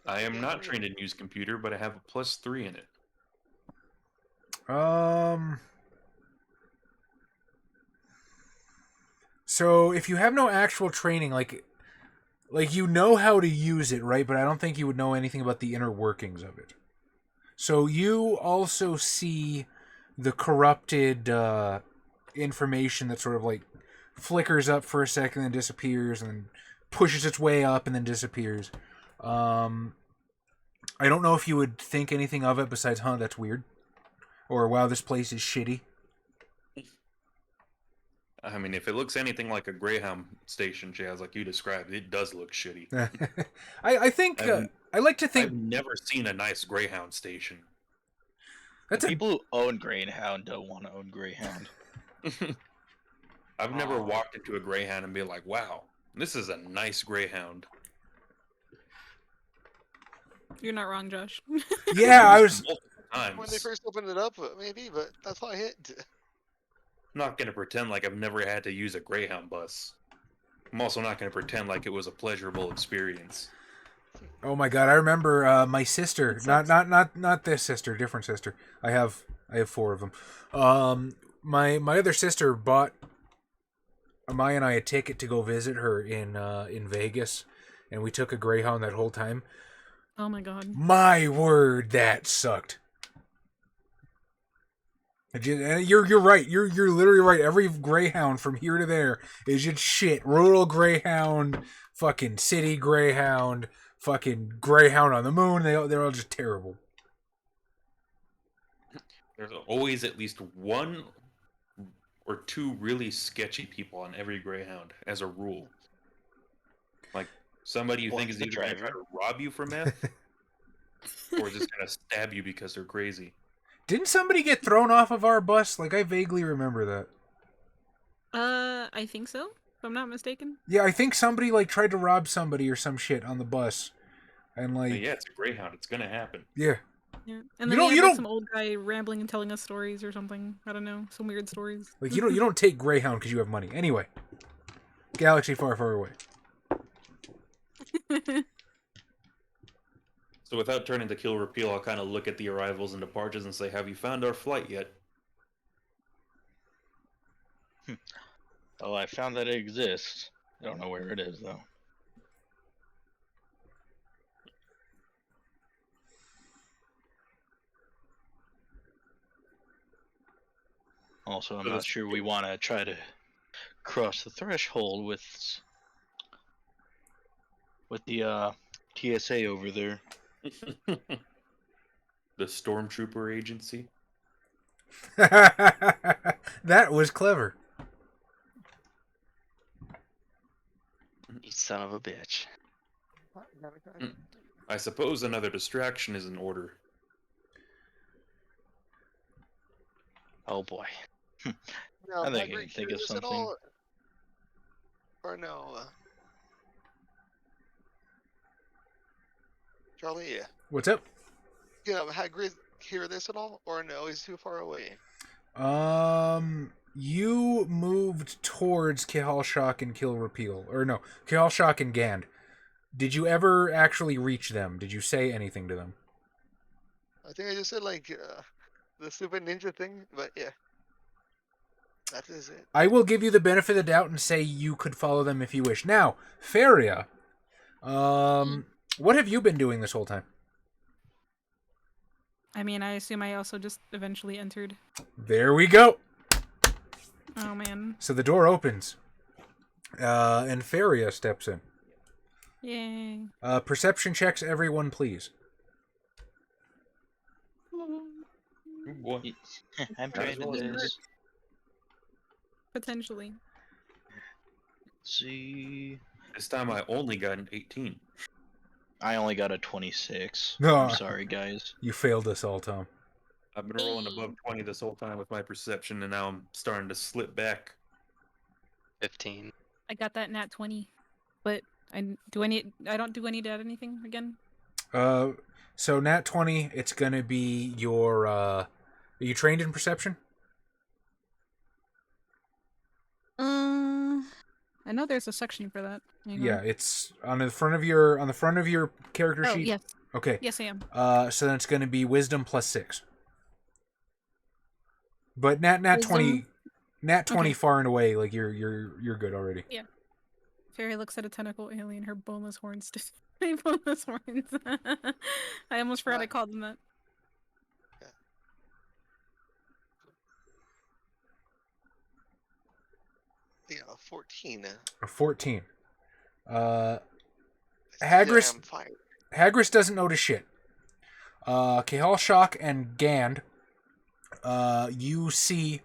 I am not trained in use computer, but I have a +3 in it. So if you have no actual training, like you know how to use it, right? But I don't think you would know anything about the inner workings of it. So you also see the corrupted information that sort of like flickers up for a second and disappears and then pushes its way up and then disappears. I don't know if you would think anything of it besides, huh, that's weird. Or, wow, this place is shitty. I mean, if it looks anything like a Greyhound station, Chaz, like you described, it does look shitty. I think, I like to I've think... never seen a nice Greyhound station. That's People who own Greyhound don't want to own Greyhound. I've never walked into a Greyhound and be like, wow, this is a nice Greyhound. You're not wrong, Josh. Yeah, I was... Multiple times. When they first opened it up, maybe, but that's all I hit. I'm not going to pretend like I've never had to use a Greyhound bus. I'm also not going to pretend like it was a pleasurable experience. Oh my god, I remember my sister, not this sister, different sister. I have 4 of them. My other sister bought Amaya and I a ticket to go visit her in Vegas, and we took a Greyhound that whole time. Oh my god. My word, that sucked. And you're right. You're literally right. Every Greyhound from here to there is just shit. Rural Greyhound, fucking city Greyhound, fucking Greyhound on the moon. They're all just terrible. There's always at least 1 or 2 really sketchy people on every Greyhound, as a rule. Like, Somebody you think What's is the either going to try driver? to rob you for meth, or just going to stab you because they're crazy. Didn't somebody get thrown off of our bus? Like, I vaguely remember that. I think so, if I'm not mistaken. Yeah, I think somebody, like, tried to rob somebody or some shit on the bus. And, But like, yeah, it's a Greyhound. It's going to happen. yeah. Yeah. You And then don't- we you had like don't- some old guy rambling and telling us stories or something. I don't know, some weird stories. Like, you don't take Greyhound because you have money. Anyway. Galaxy far, far away. So without turning to Kill Repeal, I'll kind of look at the arrivals and departures and say, have you found our flight yet? Oh, I found that it exists. I don't know where it is, though. Also, I'm not sure we want to try to cross the threshold with the TSA over there. The Stormtrooper Agency? That was clever. You son of a bitch. I suppose another distraction is in order. Oh boy. Now, I think I Hagrid can think hear of this at something. all? Or no? Charlie, What's up? Hagrid hear this at all? Or no, he's too far away. You moved towards Kihalshak and Kill Repeal. Or no, Kihalshak and Gand. Did you ever actually reach them? Did you say anything to them? I think I just said, like, the stupid ninja thing, but yeah. That is it. I will give you the benefit of the doubt and say you could follow them if you wish. Now, Faria, what have you been doing this whole time? I mean, I assume I also just eventually entered. There we go. Oh man. So the door opens, and Faria steps in. Yay. Perception checks, everyone, please. Ooh, boy. I'm Might as trying to well do admit this. Potentially. Let's see. This time I only got an 18. I only got a 26. No. I'm sorry, guys. You failed us all, Tom. I've been rolling above 20 this whole time with my perception, and now I'm starting to slip back. 15. I got that nat 20. But I don't I need to add anything again? So nat 20, it's gonna be your, are you trained in perception? I know there's a section for that. Hang on. Yeah, it's on the front of your character Oh, sheet. yes. Okay. Yes, I am. So then it's gonna be wisdom plus 6. But nat 20, nat 20 Okay. far and away, like you're good already. Fairy looks at a tentacle alien, her boneless horns. Boneless horns. I almost forgot I called them that. Yeah, 14. A 14. Hagris. Hagris- I'm fired. Hagris doesn't notice shit. Kehalshak and Gand, you see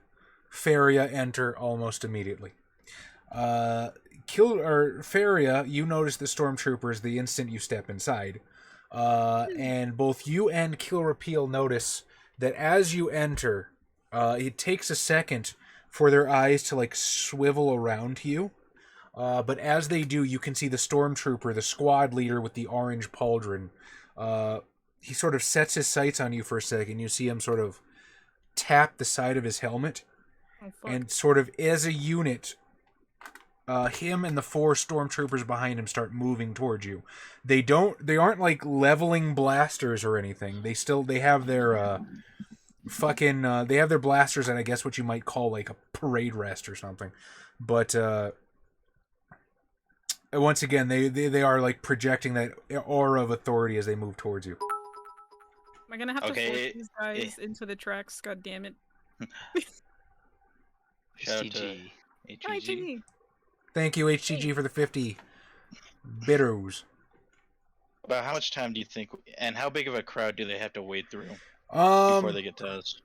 Faria enter almost immediately. Faria, you notice the stormtroopers the instant you step inside. And both you and Kill Repeal notice that as you enter, it takes a second for their eyes to like swivel around to you. But as they do, you can see the stormtrooper, the squad leader with the orange pauldron. He sort of sets his sights on you for a second. You see him sort of tap the side of his helmet, Oh, fuck. and sort of as a unit, him and the 4 stormtroopers behind him start moving towards you. They aren't like leveling blasters or anything. They have their they have their blasters at, I guess, what you might call like a parade rest or something. But once again, they are like projecting that aura of authority as they move towards you. Am I gonna have to Okay, force these guys into the tracks? God damn it. Shout out to CG. HEG. IGG. Thank you, HTG, for the 50 bitters. About how much time do you think, and how big of a crowd do they have to wade through before they get to us?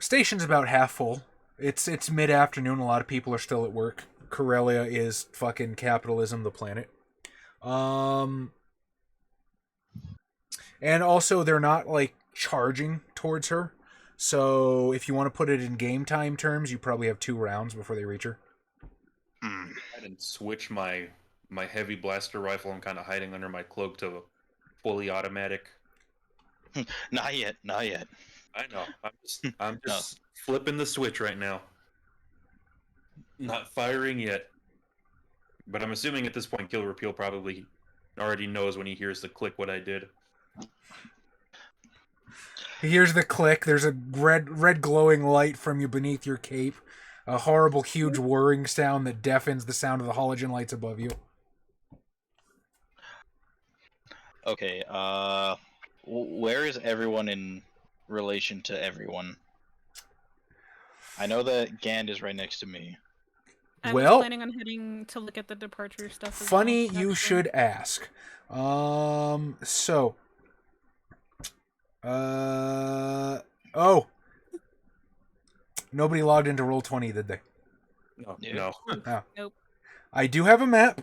Station's about half full. It's mid-afternoon. A lot of people are still at work. Corellia is fucking capitalism, the planet. And also, they're not like charging towards her. So if you want to put it in game time terms, you probably have 2 rounds before they reach her. Hmm. I didn't switch my heavy blaster rifle. I'm kind of hiding under my cloak to fully automatic. Not yet. Not yet. I know. I'm just flipping the switch right now. Not firing yet. But I'm assuming at this point, Kill Repeal probably already knows when he hears the click what I did. He hears the click. There's a red glowing light from you beneath your cape. A horrible, huge whirring sound that deafens the sound of the halogen lights above you. Okay. Where is everyone in relation to everyone? I know that Gand is right next to me. I Well- was planning on heading to look at the departure stuff. As Funny well, you actually. should ask. Oh. Nobody logged into Roll20, did they? No, Yeah. no. Nope. I do have a map.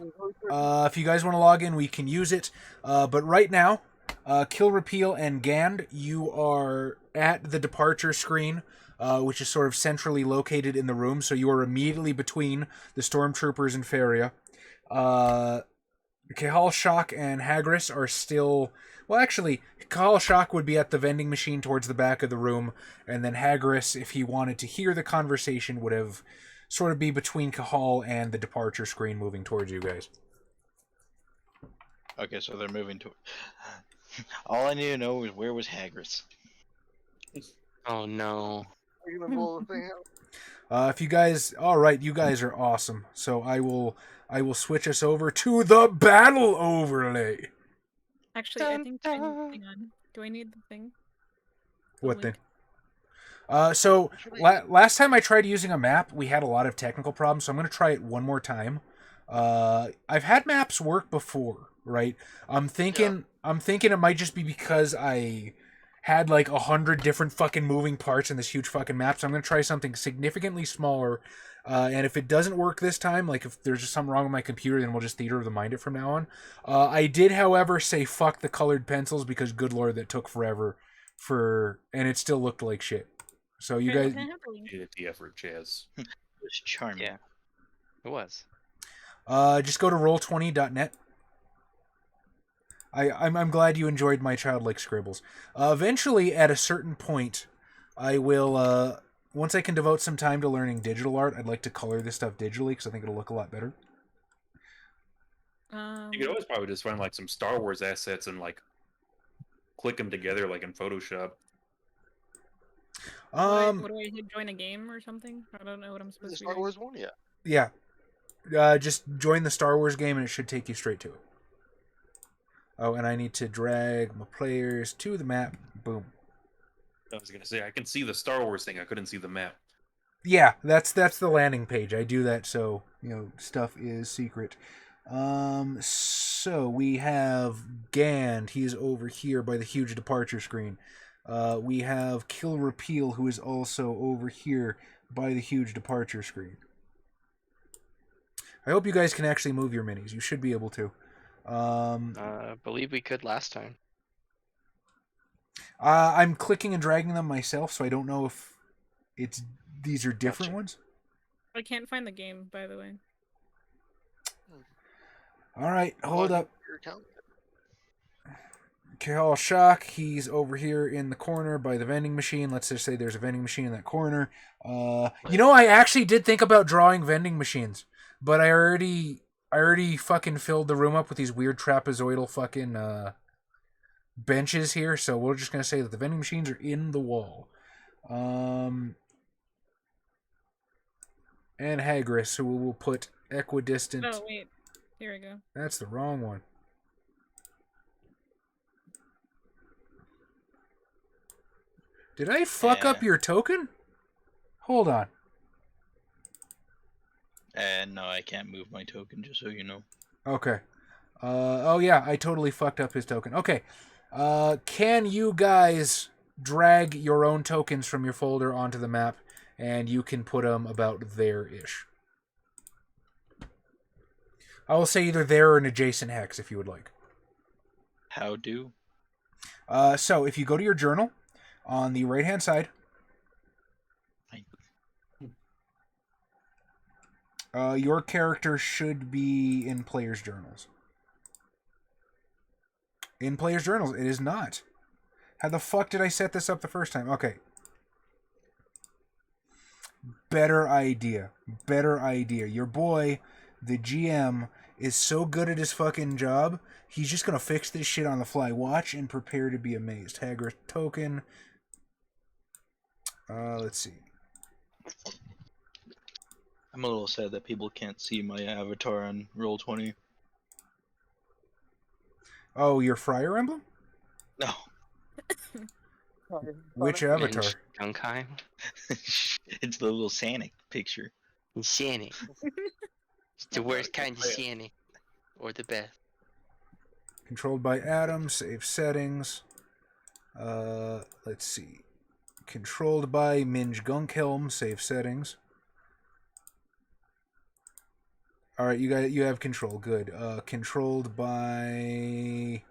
If you guys want to log in, we can use it. But right now, Kill Repeal and Gand, you are at the departure screen, which is sort of centrally located in the room. So you are immediately between the stormtroopers and Faria. Kahal Shock and Hagris are still... Well, actually, Kahal Shock would be at the vending machine towards the back of the room, and then Hagris, if he wanted to hear the conversation, would have sort of be between Kahal and the departure screen moving towards you guys. Okay, so they're moving to. All I need to know is where was Hagris. Oh no. Are you gonna blow the thing out? If you guys... Alright, you guys are awesome. So I will switch us over to the battle overlay. Actually, I think. Hang on. Do I need the thing? The What thing? link? So last time I tried using a map, we had a lot of technical problems, so I'm going to try it one more time. I've had maps work before, right? I'm thinking it might just be because I had like 100 different fucking moving parts in this huge fucking map, so I'm going to try something significantly smaller. And if it doesn't work this time, like if there's just something wrong with my computer, then we'll just theater of the mind it from now on. I did, however, say fuck the colored pencils because good lord, that took forever and it still looked like shit. So you Okay, guys, can I have the link? Needed the effort, Chaz. It was charming. Yeah. It was. just go to roll20.net. I'm glad you enjoyed my childlike scribbles. Eventually, at a certain point, I will, once I can devote some time to learning digital art, I'd like to color this stuff digitally because I think it'll look a lot better. You could always probably just find like some Star Wars assets and like click them together like in Photoshop. What do I hit? Join a game or something? I don't know what I'm Is supposed it to be Star doing. Wars one? Yeah. Yeah. Just join the Star Wars game and it should take you straight to it. Oh, and I need to drag my players to the map. Boom. I was gonna say I can see the Star Wars thing. I couldn't see the map. Yeah, that's the landing page. I do that so, stuff is secret. So we have Gand. He's over here by the huge departure screen. We have Kill Repeal, who is also over here by the huge departure screen. I hope you guys can actually move your minis. You should be able to. I believe we could last time. I'm clicking and dragging them myself, so I don't know if these are different Gotcha. ones. I can't find the game, by the way. All right, hold Log up. into your account. Kahal Shock, he's over here in the corner by the vending machine. Let's just say there's a vending machine in that corner. I actually did think about drawing vending machines, but I already fucking filled the room up with these weird trapezoidal fucking benches here, so we're just gonna say that the vending machines are in the wall. And Hagris, who we'll put equidistant. Oh wait, here we go. That's the wrong one. Did I fuck up your token? Hold on. And no, I can't move my token, just so you know. Okay. Oh yeah, I totally fucked up his token. Okay. Can you guys drag your own tokens from your folder onto the map, and you can put them about there-ish. I will say either there or an adjacent hex if you would like. How do? So if you go to your journal on the right-hand side, your character should be in players' journals. In players' journals, it is not. How the fuck did I set this up the first time? Okay. Better idea. Better idea. Your boy, the GM, is so good at his fucking job, he's just gonna fix this shit on the fly. Watch and prepare to be amazed. Haggard token. Let's see. I'm a little sad that people can't see my avatar on Roll20. Oh, your Friar Emblem? No. Which avatar? Gunkheim? It's the little Sonic picture. Shanny. It's the worst kind of Shanny. Or the best. Controlled by Adam, save settings. Let's see. Controlled by Minj Gunkhelm, save settings. Alright, you have control, good. Controlled by...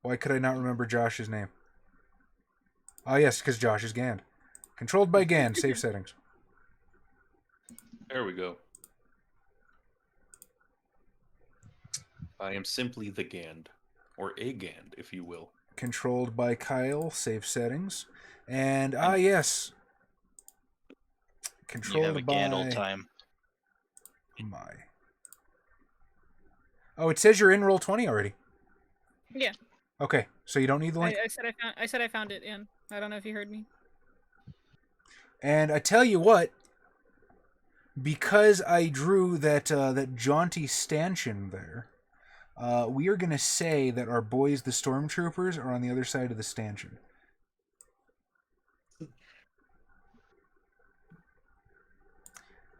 Why could I not remember Josh's name? Oh yes, because Josh is Gand. Controlled by Gand, save settings. There we go. I am simply the Gand. Or a Gand, if you will. Controlled by Kyle, save settings. And, yes. You Controlled have a by... Gandalf time. My. Oh, it says you're in Roll20 already. Yeah. Okay, so you don't need the link. I said I found it in. I don't know if you heard me. And I tell you what, because I drew that jaunty stanchion there, we are going to say that our boys, the Stormtroopers, are on the other side of the stanchion.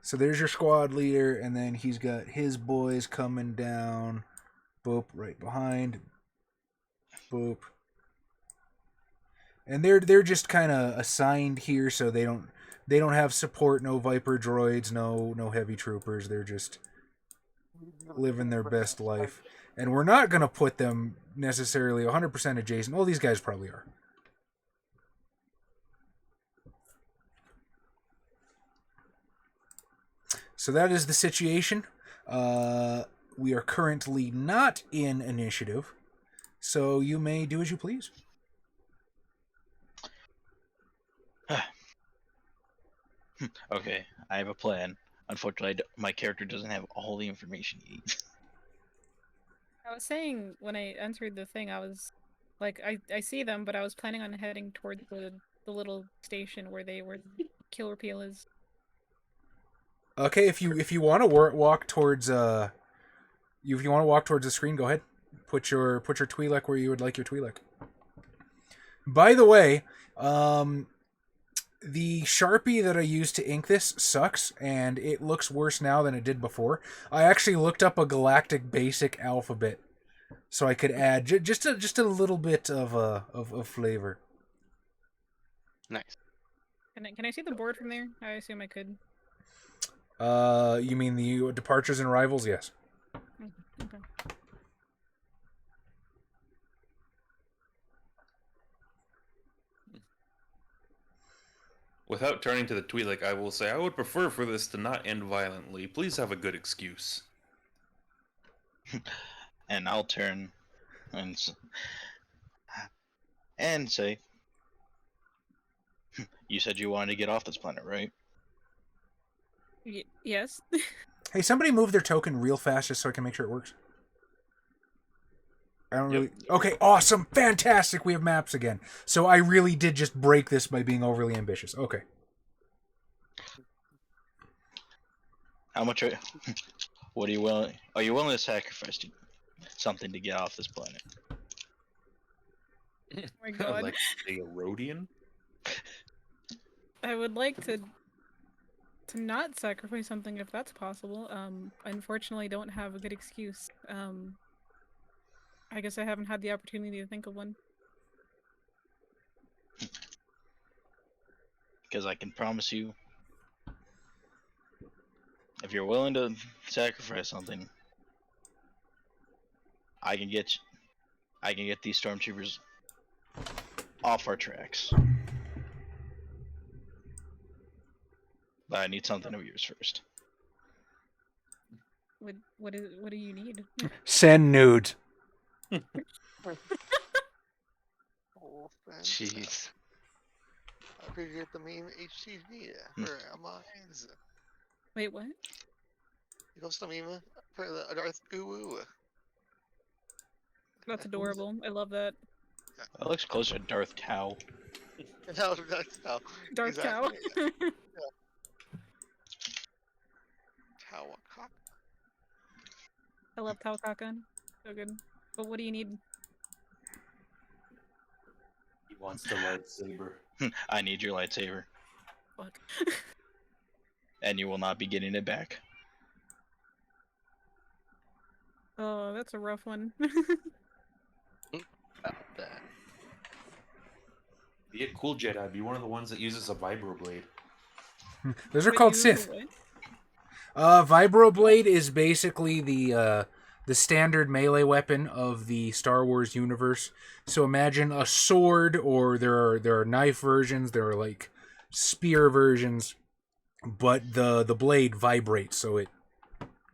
So there's your squad leader, and then he's got his boys coming down. Boop, right behind. Boop. And they're just kind of assigned here, so they don't have support. No Viper droids, no heavy troopers. They're just living their best life. And we're not gonna put them necessarily 100% adjacent. Well, these guys probably are. So that is the situation. We are currently not in initiative, so you may do as you please. Okay, I have a plan. Unfortunately, my character doesn't have all the information he needs. I was saying when I entered the thing, I was like, I see them, but I was planning on heading towards the little station where Kill Repeal is. Okay, if you want to walk towards if you want to walk towards the screen, go ahead. Put your Twi'lek where you would like your Twi'lek. By the way, the Sharpie that I used to ink this sucks, and it looks worse now than it did before. I actually looked up a galactic basic alphabet, so I could add just a little bit of flavor. Nice. Can I see the board from there? I assume I could. You mean the departures and arrivals? Yes. Okay. Without turning to the Twi'lek, I will say I would prefer for this to not end violently. Please have a good excuse. And I'll turn and say, you said you wanted to get off this planet, right? Yes. Hey, somebody move their token real fast just so I can make sure it works. I don't really... Okay, awesome, fantastic, we have maps again. So I really did just break this by being overly ambitious. Okay. How much what are you willing... Are you willing to sacrifice something to get off this planet? Oh my god. Like the Erodian? I would like to not sacrifice something if that's possible. Unfortunately, don't have a good excuse. I guess I haven't had the opportunity to think of one. Because I can promise you, If you're willing to sacrifice something, I can get these stormtroopers off our tracks. But I need something of yours first. What do you need? Send nudes. Oh, thanks. Jeez. I appreciate the meme HTV for minds. Wait, what? You know some meme for the Darth Goo. That's adorable. I love that. That looks closer to Darth Cow. No, that's how. Darth Cow. Exactly. Tawakak. I love Taukakan. So good. But what do you need? He wants the lightsaber. I need your lightsaber, Fuck. and you will not be getting it back. Oh, that's a rough one. About that. Be a cool Jedi. Be one of the ones that uses a vibroblade. Those are Wait, called you Sith. what? Vibroblade is basically the standard melee weapon of the Star Wars universe. So imagine a sword, or there are knife versions, there are like spear versions, but the blade vibrates, so it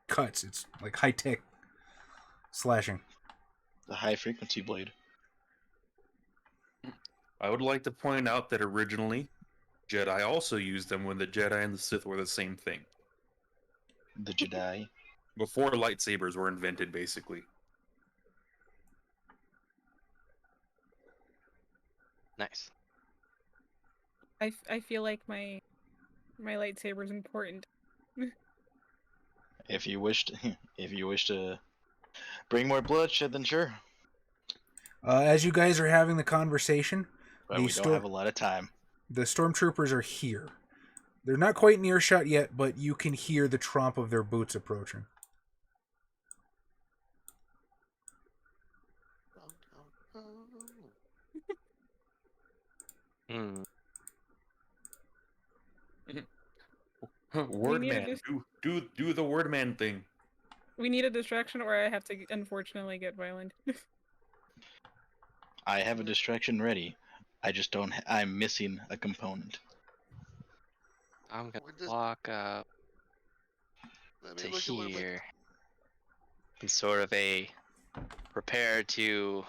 cuts. It's like high tech slashing. The high frequency blade. I would like to point out that originally, Jedi also used them when the Jedi and the Sith were the same thing. The Jedi. Before lightsabers were invented, basically. Nice. I feel like my lightsaber is important. If you wish to bring more bloodshed, then sure. As you guys are having the conversation, But The we don't have a lot of time. the stormtroopers are here. They're not quite in earshot yet, but you can hear the tromp of their boots approaching. Hmm. Word need to man, do the word man thing. We need a distraction, or I have to unfortunately get violent. I have a distraction ready. I just don't. I'm missing a component. I'm gonna We're just- walk up Let me to look at what here in sort of a prepare to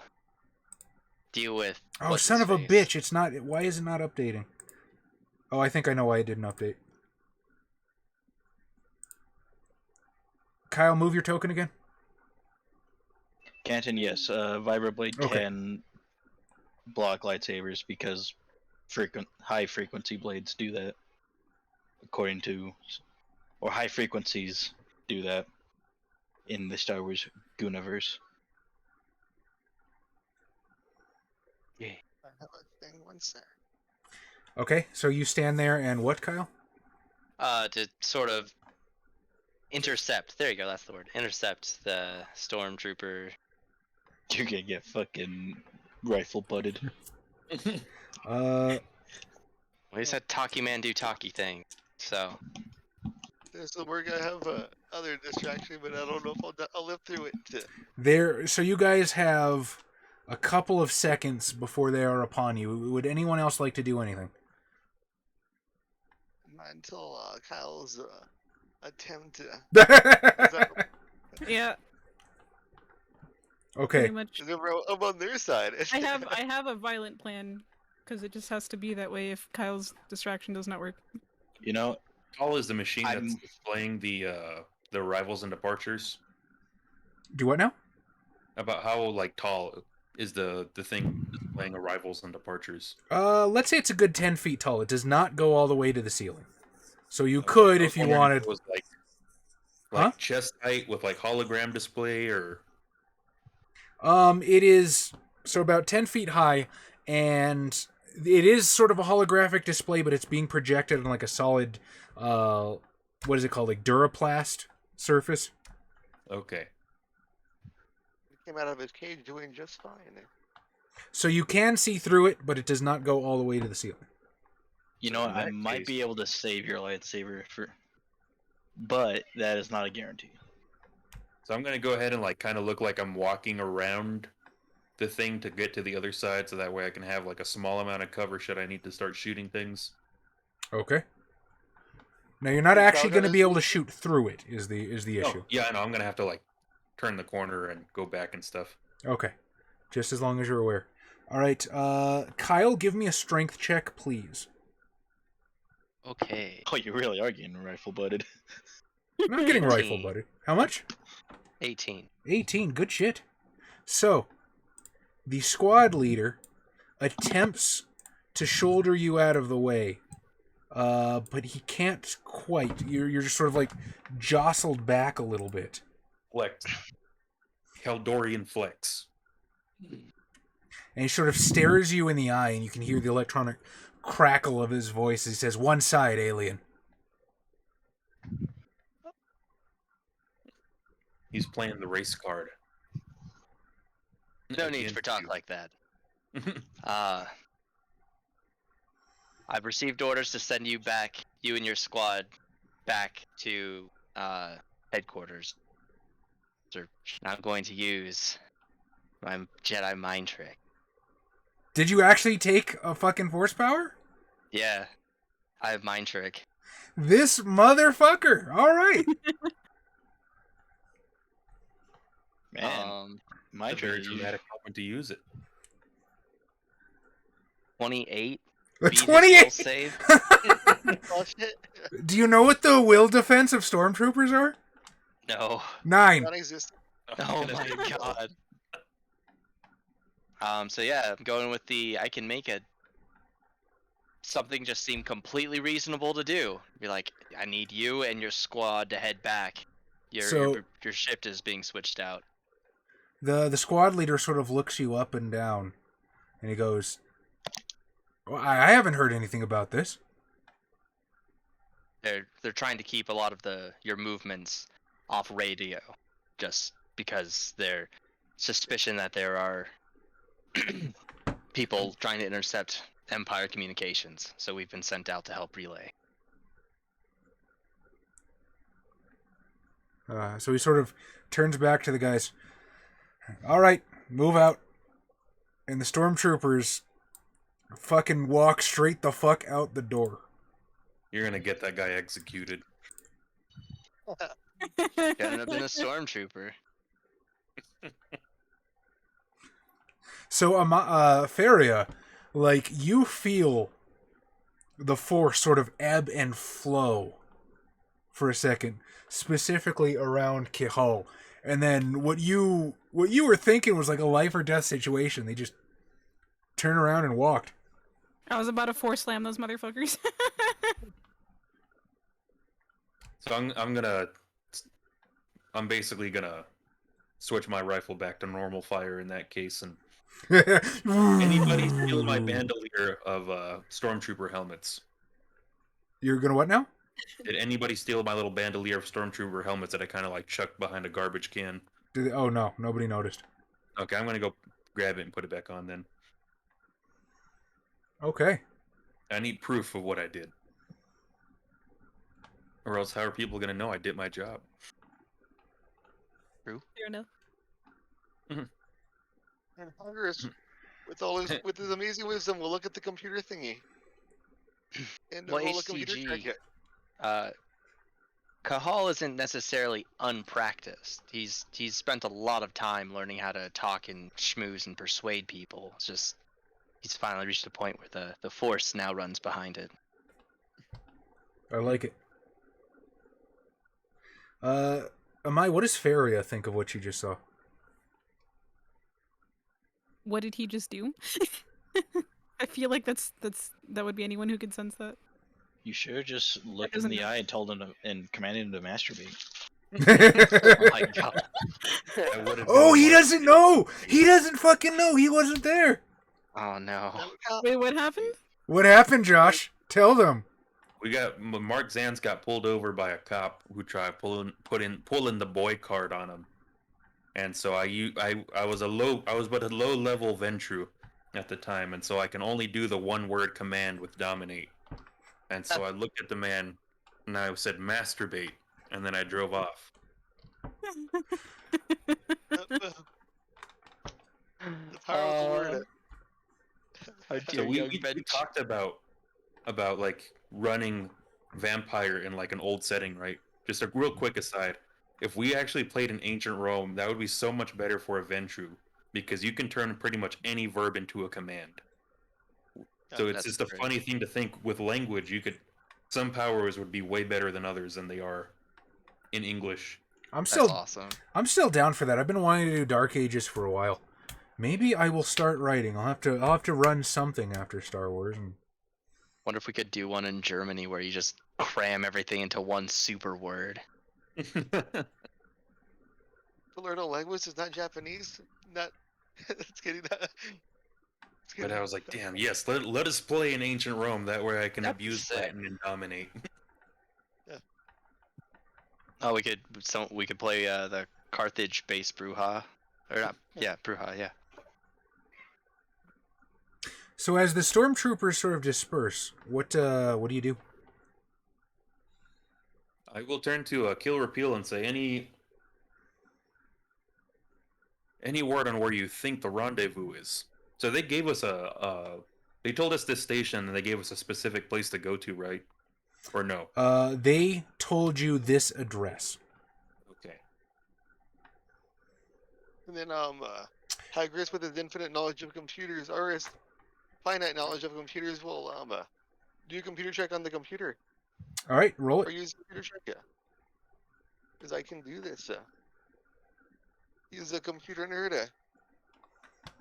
deal with. Oh, what's son his of a face. bitch! It's not. Why is it not updating? Oh, I think I know why it didn't update. Kyle, move your token again. Canton, yes. Vibroblade Okay. can block lightsabers because high frequency blades do that. According to, or high frequencies do that in the Star Wars universe. Yeah. I have a thing. One sec. Okay, so you stand there and what, Kyle? To sort of intercept. There you go. That's the word. Intercept the stormtrooper. You're gonna get fucking rifle butted. Uh, Well, he said talkie man do talkie thing. So So we're gonna have other distraction, but I don't know if I'll live through it. there. So you guys have a couple of seconds before they are upon you. Would anyone else like to do anything? Not until Kyle's attempt to. Yeah, Okay. pretty much. I'm on their side. I have a violent plan, because it just has to be that way if Kyle's distraction does not work. You know, Tall is the machine that's I'm- displaying the arrivals and departures. Do what now? About how like tall is the thing displaying arrivals and departures? Let's say it's a good 10 feet tall. It does not go all the way to the ceiling. So you could, I was if you wondering wanted. it was like Huh? chest height with like hologram display, or It is so about 10 feet high, and it is sort of a holographic display, but it's being projected on like a solid, what is it called, like Duraplast surface. okay. He came out of his cage doing just fine. So you can see through it, but it does not go all the way to the ceiling. you know, In I that might case- be able to save your lightsaber for but that is not a guarantee. So I'm gonna go ahead and like kind of look like I'm walking around the thing to get to the other side, so that way I can have like a small amount of cover should I need to start shooting things. Okay. Now you're not Is actually Saga going to be able to asleep? shoot through it. Is the issue? Oh, yeah, I know. I'm gonna have to like turn the corner and go back and stuff. Okay. Just as long as you're aware. All right. Kyle, give me a strength check, please. Okay. Oh, you really are getting rifle butted. I'm not getting rifle, 18. buddy. How much? 18. 18. Good shit. So, the squad leader attempts to shoulder you out of the way, but he can't quite. You're just sort of like jostled back a little bit. Flex. Keldorian flex. And he sort of stares you in the eye, and you can hear the electronic crackle of his voice as he says, "One side, alien." He's playing the race card. No need for talk like that. I've received orders to send you back, you and your squad, back to headquarters. They're not going to use my Jedi mind trick. Did you actually take a fucking force power? Yeah, I have mind trick. This motherfucker. All right. Man, my It's a very church. dramatic moment to use it. 28. A Beat his will 28. save. Oh shit. Do you know what the will defense of stormtroopers are? No. 9. Non-existent. Oh my god. So yeah, I'm going with the I can make it. Something just seemed completely reasonable to do. Be like, I need you and your squad to head back. Your shift is being switched out. The squad leader sort of looks you up and down, and he goes, well, I haven't heard anything about this. They're trying to keep a lot of your movements off radio, just because they're suspicion that there are people trying to intercept Empire communications. So we've been sent out to help relay. So he sort of turns back to the guys. All right, move out. And the stormtroopers fucking walk straight the fuck out the door. You're gonna get that guy executed. Couldn't have been a stormtrooper. So, Faria, like, you feel the force sort of ebb and flow for a second, specifically around Kihal. And then what you were thinking was like a life or death situation. They just turned around and walked. I was about to force slam those motherfuckers. So I'm basically gonna switch my rifle back to normal fire in that case. And anybody steal my bandolier of stormtrooper helmets? You're gonna what now? Did anybody steal my little bandolier of stormtrooper helmets that I kind of like chucked behind a garbage can? Oh no, nobody noticed. Okay, I'm gonna go grab it and put it back on then. Okay. I need proof of what I did. Or else how are people gonna know I did my job? Fair enough. And Congress, with his amazing wisdom, will look at the computer thingy. And Well, roll a computer check HCG. it. Kahal isn't necessarily unpracticed. He's spent a lot of time learning how to talk and schmooze and persuade people. It's just he's finally reached a point where the force now runs behind it. I like it. Amai, what does Faria think of what you just saw? What did he just do? I feel like that would be anyone who could sense that. You should have just looked him in doesn't the know. eye and told him to, and commanded him to masturbate. Oh my god. I would've Oh, been he like- doesn't know! He doesn't fucking know! He wasn't there! Oh no. Wait, what happened? What happened, Josh? Tell them. We got Mark Zans got pulled over by a cop who tried pulling the boy card on him, and so I was but a low level Ventru at the time, and so I can only do the one word command with dominate, and so I looked at the man and I said masturbate, and then I drove off. The power of the word. How So dear we, young we, we bench. talked about like running vampire in like an old setting, right? Just a real quick aside. If we actually played in ancient Rome, that would be so much better for Aventru because you can turn pretty much any verb into a command. So it's That's just a great. funny thing to think with language. Some powers would be way better than others than they are in English. That's still awesome. I'm still down for that. I've been wanting to do Dark Ages for a while. Maybe I will start writing. I'll have to run something after Star Wars. And... Wonder if we could do one in Germany where you just cram everything into one super word. To learn a language is not Japanese. Not. It's getting that. But I was like, damn, yes, let us play in ancient Rome. That way I can That'd be abuse sick. Latin and dominate. Oh, we could play the Carthage-based Bruja, or not? Yeah, Bruja. Yeah. So as the stormtroopers sort of disperse, what do you do? I will turn to Kill Repeal and say any word on where you think the rendezvous is. So they gave us they told us this station and they gave us a specific place to go to, right? Or no? They told you this address. Okay. And then Hagrid with his infinite knowledge of computers, or his finite knowledge of computers, will do a computer check on the computer, All right, roll or it. use computer check. Yeah. Because I can do this. He's a computer nerd.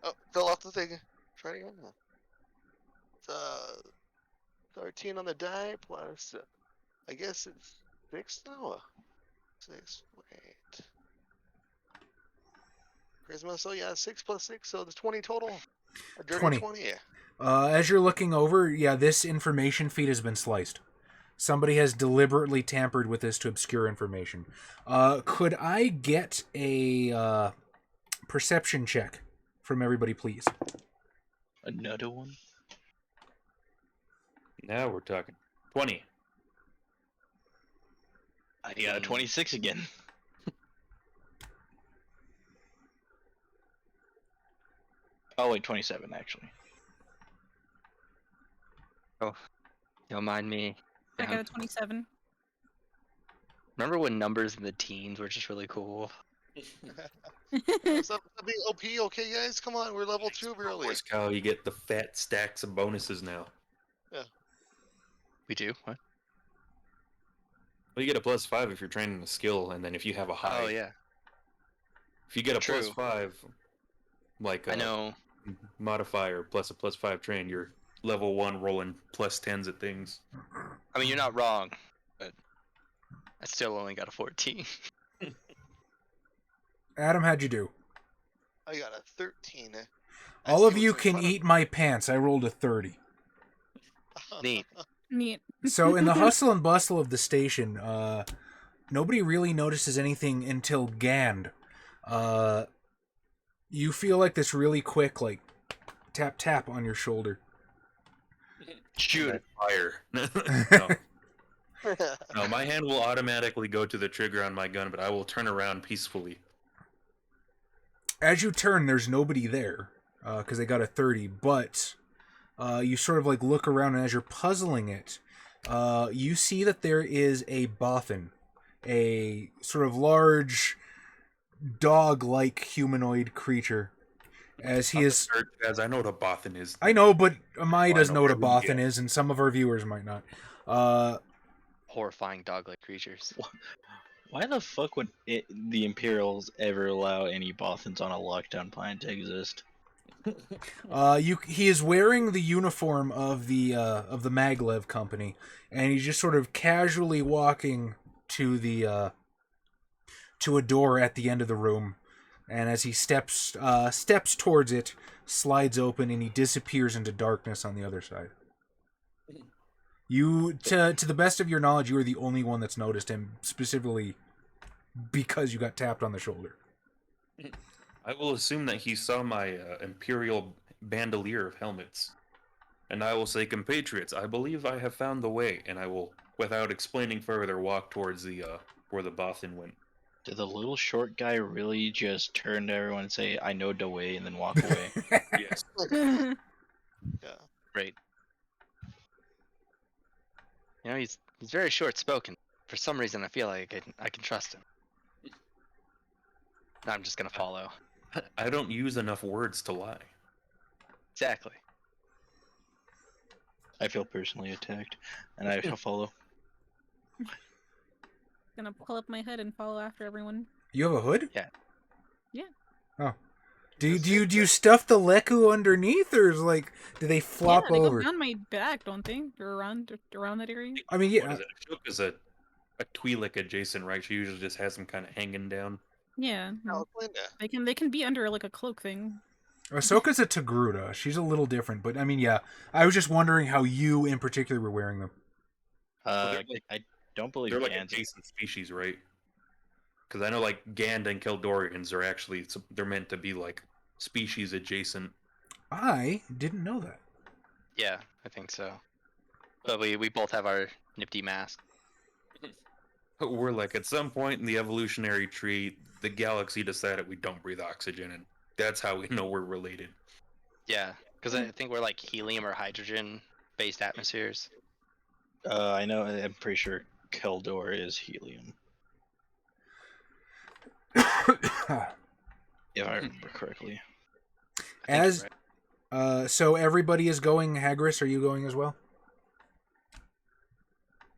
Oh, fell off the thing. Try it again. It's 13 on the die plus. I guess it's 6 now. 6. Wait. Charisma. So yeah, 6 plus 6. So there's 20 total. A dirty 20. 20. As you're looking over, yeah, this information feed has been sliced. Somebody has deliberately tampered with this to obscure information. Could I get a perception check from everybody, please? Another one? Now we're talking. 20. I got a 26 again. Oh wait, 27 actually. Don't mind me. I got a 27. Remember when numbers in the teens were just really cool? What's up, being OP? Okay, guys, come on, we're level 2 early. Where's Kyle? You get the fat stacks of bonuses now. We do? What? Well, you get a +5 if you're training a skill, and then if you have a high. Oh yeah. If you get a True. +5, like I know. modifier plus a +5 train, you're level 1 rolling +10s at things. I mean, you're not wrong, but I still only got a 14. Adam, how'd you do? I got a 13. All of you can eat my pants. I rolled a 30. Neat. Neat. So in the hustle and bustle of the station, nobody really notices anything until Gand. You feel like this really quick, like, tap tap on your shoulder. Shoot. Fire. No. No, my hand will automatically go to the trigger on my gun, but I will turn around peacefully. As you turn, there's nobody there, because they got a 30, but you sort of like look around, and as you're puzzling it, you see that there is a Bothan, a sort of large dog-like humanoid creature. As he is, Guys, I know what a Bothan is. I know, but Amai doesn't know what a we Bothan get. is, and some of our viewers might not. Horrifying dog-like creatures. Why the fuck would the Imperials ever allow any Bothans on a lockdown planet to exist? He is wearing the uniform of the Maglev company, and he's just sort of casually walking to the to a door at the end of the room, and as he steps towards it, slides open, and he disappears into darkness on the other side. You, to the best of your knowledge, you are the only one that's noticed him, specifically because you got tapped on the shoulder. I will assume that he saw my Imperial bandolier of helmets. And I will say, compatriots, I believe I have found the way, and I will without explaining further, walk towards the where the Bothan went. Did the little short guy really just turn to everyone and say, "I know the way," and then walk away? Yes. Yeah. Great. You know, he's very short spoken. For some reason, I feel like I can trust him. I'm just gonna follow. I don't use enough words to lie. Exactly. I feel personally attacked, and I shall follow. Gonna pull up my hood and follow after everyone. You have a hood? Yeah. Yeah. Oh. Do you stuff the leku underneath, or is like do they flop yeah, they over? go down my back, don't they? Or around that area. I mean, What yeah. is it? Ashok is a Twi'lek adjacent, right? She usually just has them kind of hanging down. Yeah. Linda. They can be under like a cloak thing. Ahsoka's a Togruta. She's a little different, but I mean, yeah. I was just wondering how you, in particular, were wearing them. they're like- I don't believe They're like Gans. adjacent species, right? Because I know like Gand and Keldorians are actually they're meant to be like species adjacent. I didn't know that. Yeah, I think so. But we both have our nifty mask. We're like at some point in the evolutionary tree, the galaxy decided we don't breathe oxygen, and that's how we know we're related. Yeah, because I think we're like helium or hydrogen-based atmospheres. I know. I'm pretty sure Keldor is helium, if I remember correctly. I think As you're right. so everybody is going. Hagris, are you going as well?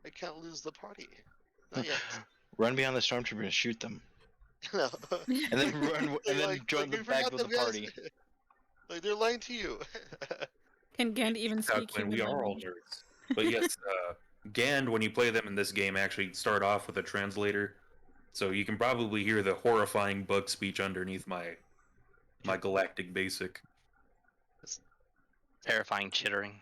I can't lose the party. Not yet. Run behind the stormtrooper and shoot them, No. and then run, and then join you the back forgot with the them, guys. party. Like they're lying to you. Can Gand even speak When human we are all language? nerds. But yes, Gand, when you play them in this game, actually start off with a translator, so you can probably hear the horrifying bug speech underneath my galactic basic. Terrifying chittering.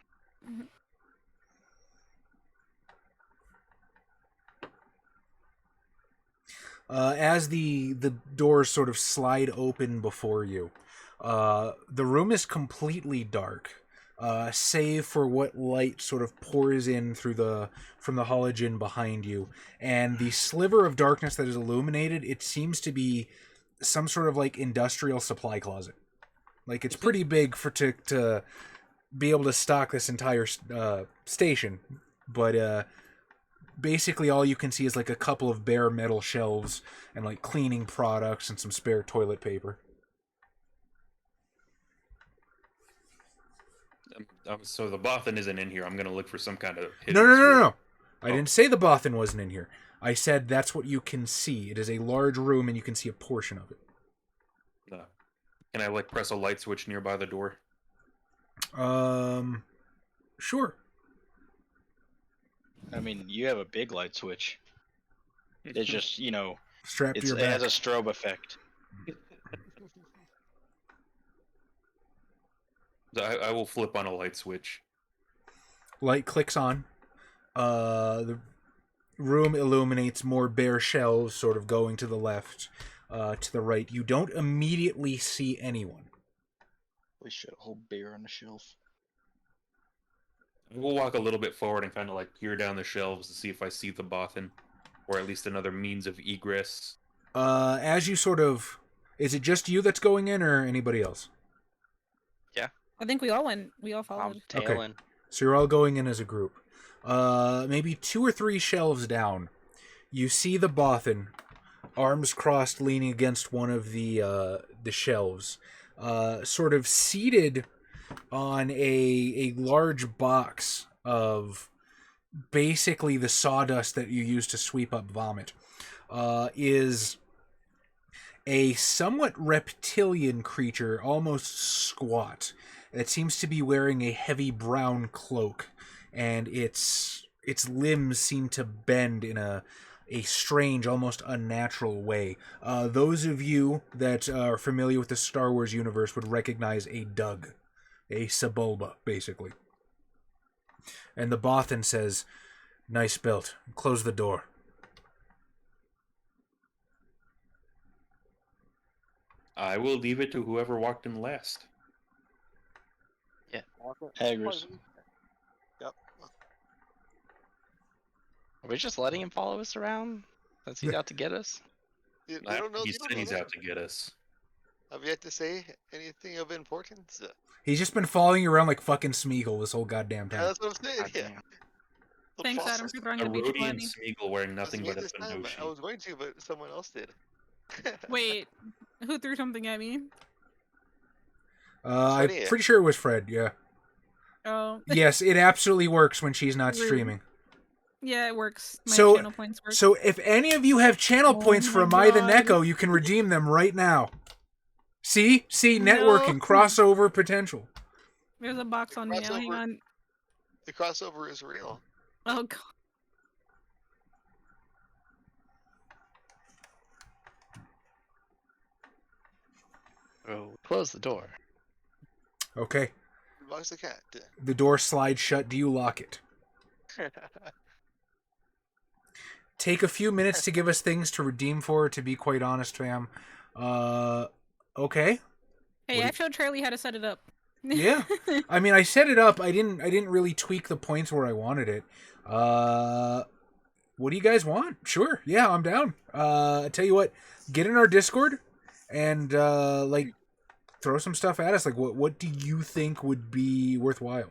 As the doors sort of slide open before you, the room is completely dark, save for what light sort of pours in from the halogen behind you, and the sliver of darkness that is illuminated. It seems to be some sort of like industrial supply closet. Like it's pretty big to be able to stock this entire station, but basically all you can see is like a couple of bare metal shelves and like cleaning products and some spare toilet paper. So the Bothan isn't in here. I'm gonna look for some kind of No. I Oh. didn't say the Bothan wasn't in here. I said that's what you can see. It is a large room and you can see a portion of it. No. Can I like press a light switch nearby the door? Sure. I mean, you have a big light switch. It's just, Strapped to it your has back. a strobe effect. I will flip on a light switch. Light clicks on. The room illuminates more bare shelves sort of going to the left, to the right. You don't immediately see anyone. We should a whole bear on the shelf. We'll walk a little bit forward and kind of like peer down the shelves to see if I see the Bothan, or at least another means of egress. As you sort of... Is it just you that's going in or anybody else? I think we all went. We all followed. Tail in. So you're all going in as a group. Maybe 2 or 3 shelves down, you see the Bothan, arms crossed, leaning against one of the shelves, sort of seated on a large box of basically the sawdust that you use to sweep up vomit. Is a somewhat reptilian creature, almost squat. It seems to be wearing a heavy brown cloak, and its limbs seem to bend in a strange, almost unnatural way. Those of you that are familiar with the Star Wars universe would recognize a Dug, a Sebulba, basically. And the Bothan says, "Nice built. Close the door." I will leave it to whoever walked in last. Hagris. Yep. Are we just letting him follow us around? Since he's out to get us? You I don't know. he You don't said know he's that. out to get us. Have you yet to say anything of importance? He's just been following you around like fucking Smeagol this whole goddamn Yeah, time. that's what I'm saying. God Yeah. damn. The Thanks, process. Adam, for throwing A a beach Rhodian body. Smeagol wearing That's nothing me but a this time. I Fendoshi. was going to, but someone else did. Wait, who threw something at me? I'm Funny. pretty sure it was Fred, yeah. Oh, Yes, it absolutely works when she's not Rude. streaming. yeah, it works. My So- channel points work. So if any of you have channel Oh points for my Amai the God. Neko, you can redeem them right now. See? No. Networking, crossover potential. There's a box on me. Now, hang Crossover. on. The crossover is real. Oh god. Oh, close the door. Okay. Box the cat. The door slides shut. Do you lock it? Take a few minutes to give us things to redeem for, to be quite honest, fam. Okay. Hey, I showed Charlie how to set it up. Yeah. I mean, I set it up. I didn't really tweak the points where I wanted it. What do you guys want? Sure. Yeah, I'm down. I tell you what, get in our Discord and like throw some stuff at us. Like, what do you think would be worthwhile?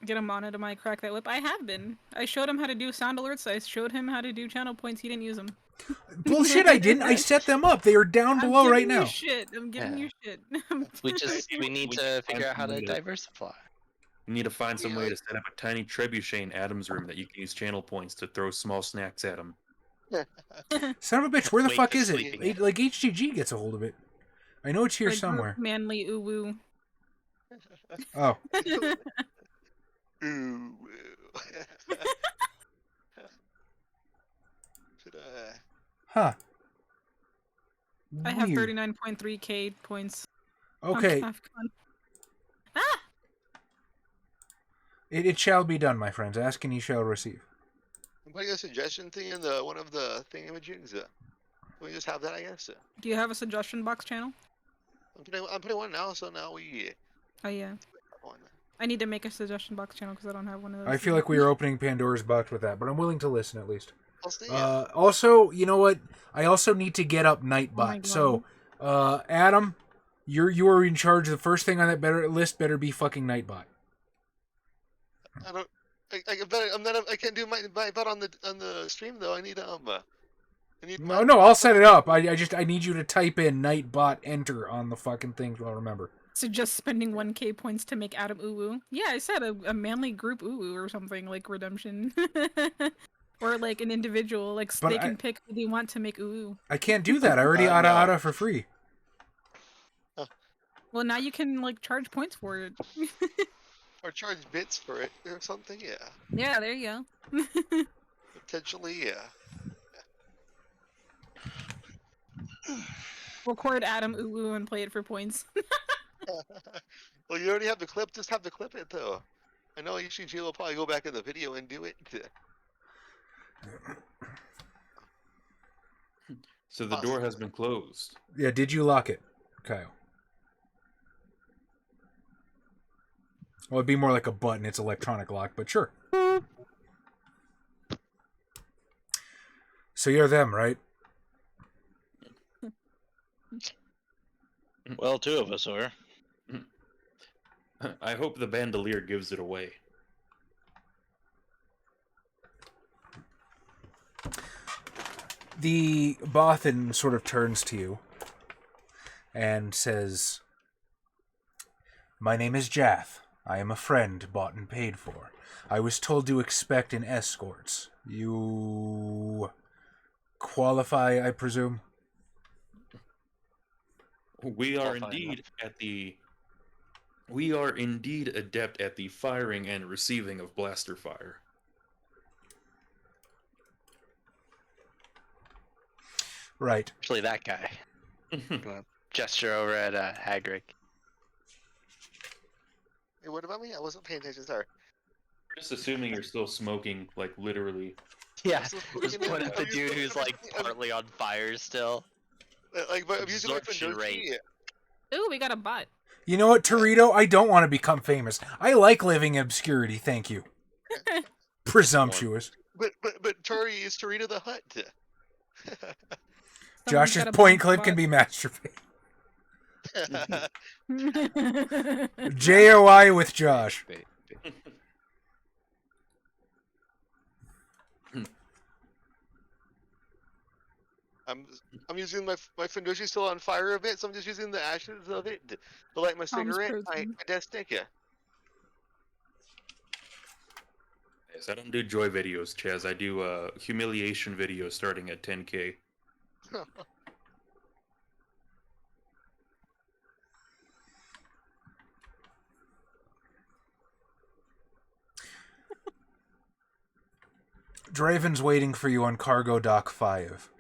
Get him onto my crack that whip. I have been. I showed him how to do sound alerts. I showed him how to do channel points. He didn't use them. Bullshit! I didn't. I set them up. They are down below I'm right giving you now. shit. I'm giving Yeah. you shit. We need to figure out how to diversify. You need to find some way to set up a tiny trebuchet in Adam's room that you can use channel points to throw small snacks at him. Son of a bitch! Where the Wait fuck for is it? sleeping. Like HGG gets a hold of it. I know it's here Like, somewhere. Manly uwu. Oh, Ooh. Should I? huh. I have Weird. 39.3k points. Okay, Have fun. Ah! it shall be done, my friends. Ask and ye shall receive. I'm putting a suggestion thing in the one of the thingamajigs. We just have that, I guess. Do you have a suggestion box channel? I'm putting one now, so now we Oh yeah. have one. I need to make a suggestion box channel because I don't have one of those. I feel yet. like we are opening Pandora's box with that, but I'm willing to listen at least. I'll stay. Also, you know what? I also need to get up my Nightbot. God. So, Adam, you are in charge. The first thing on that list better be fucking Nightbot. I don't. I'm not. I can't do my bet on the stream though. I need I need. No, I'll set it up. I need you to type in Nightbot enter on the fucking thing. So I'll remember. So just spending 1k points to make Adam uwu. Yeah, I said a manly group uwu or something like redemption. Or like an individual, like But they I- can pick who they want to make uwu. I can't do that. I already No. Outta for free. Well, now you can like charge points for it. Or charge bits for it or something. Yeah. Yeah, there you go. Potentially. Yeah. Record Adam uwu and play it for points. Well, you already have the clip. Just have to clip it though. I know HCG will probably go back in the video and do it. So the door has been closed. Yeah, did you lock it, Kyle? Well, it'd be more like a button. It's electronic lock, but sure. So you're them, right? Well, two of us are. I hope the bandolier gives it away. The Bothan sort of turns to you and says, "My name is Jath. I am a friend bought and paid for. I was told to expect an escort. You qualify, I presume?" We are Qualified indeed we are indeed adept at the firing and receiving of blaster fire. Right. Actually, that guy. Gonna gesture over at Hagrid. Hey, what about me? I wasn't paying attention. Sorry. Just assuming you're still smoking, like literally. Yeah, So- just point at the I'm dude using- who's like I'm- partly on fire still. Like, but I'm using my Absorption Fendoshi. rate. Ooh, we got a bot. You know what, Torito? I don't want to become famous. I like living in obscurity, thank you. Presumptuous. But Atari is to Rito the Hut. Someone's Josh's got a point blind clip can spot. be masturbate. JOI with Josh. I'm using my Fendoshi's still on fire a bit, so I'm just using the ashes of it to light my cigarette. My desk stick, yeah. Yes, I don't do joy videos, Chaz. I do humiliation videos starting at 10K. Draven's waiting for you on Cargo Dock 5.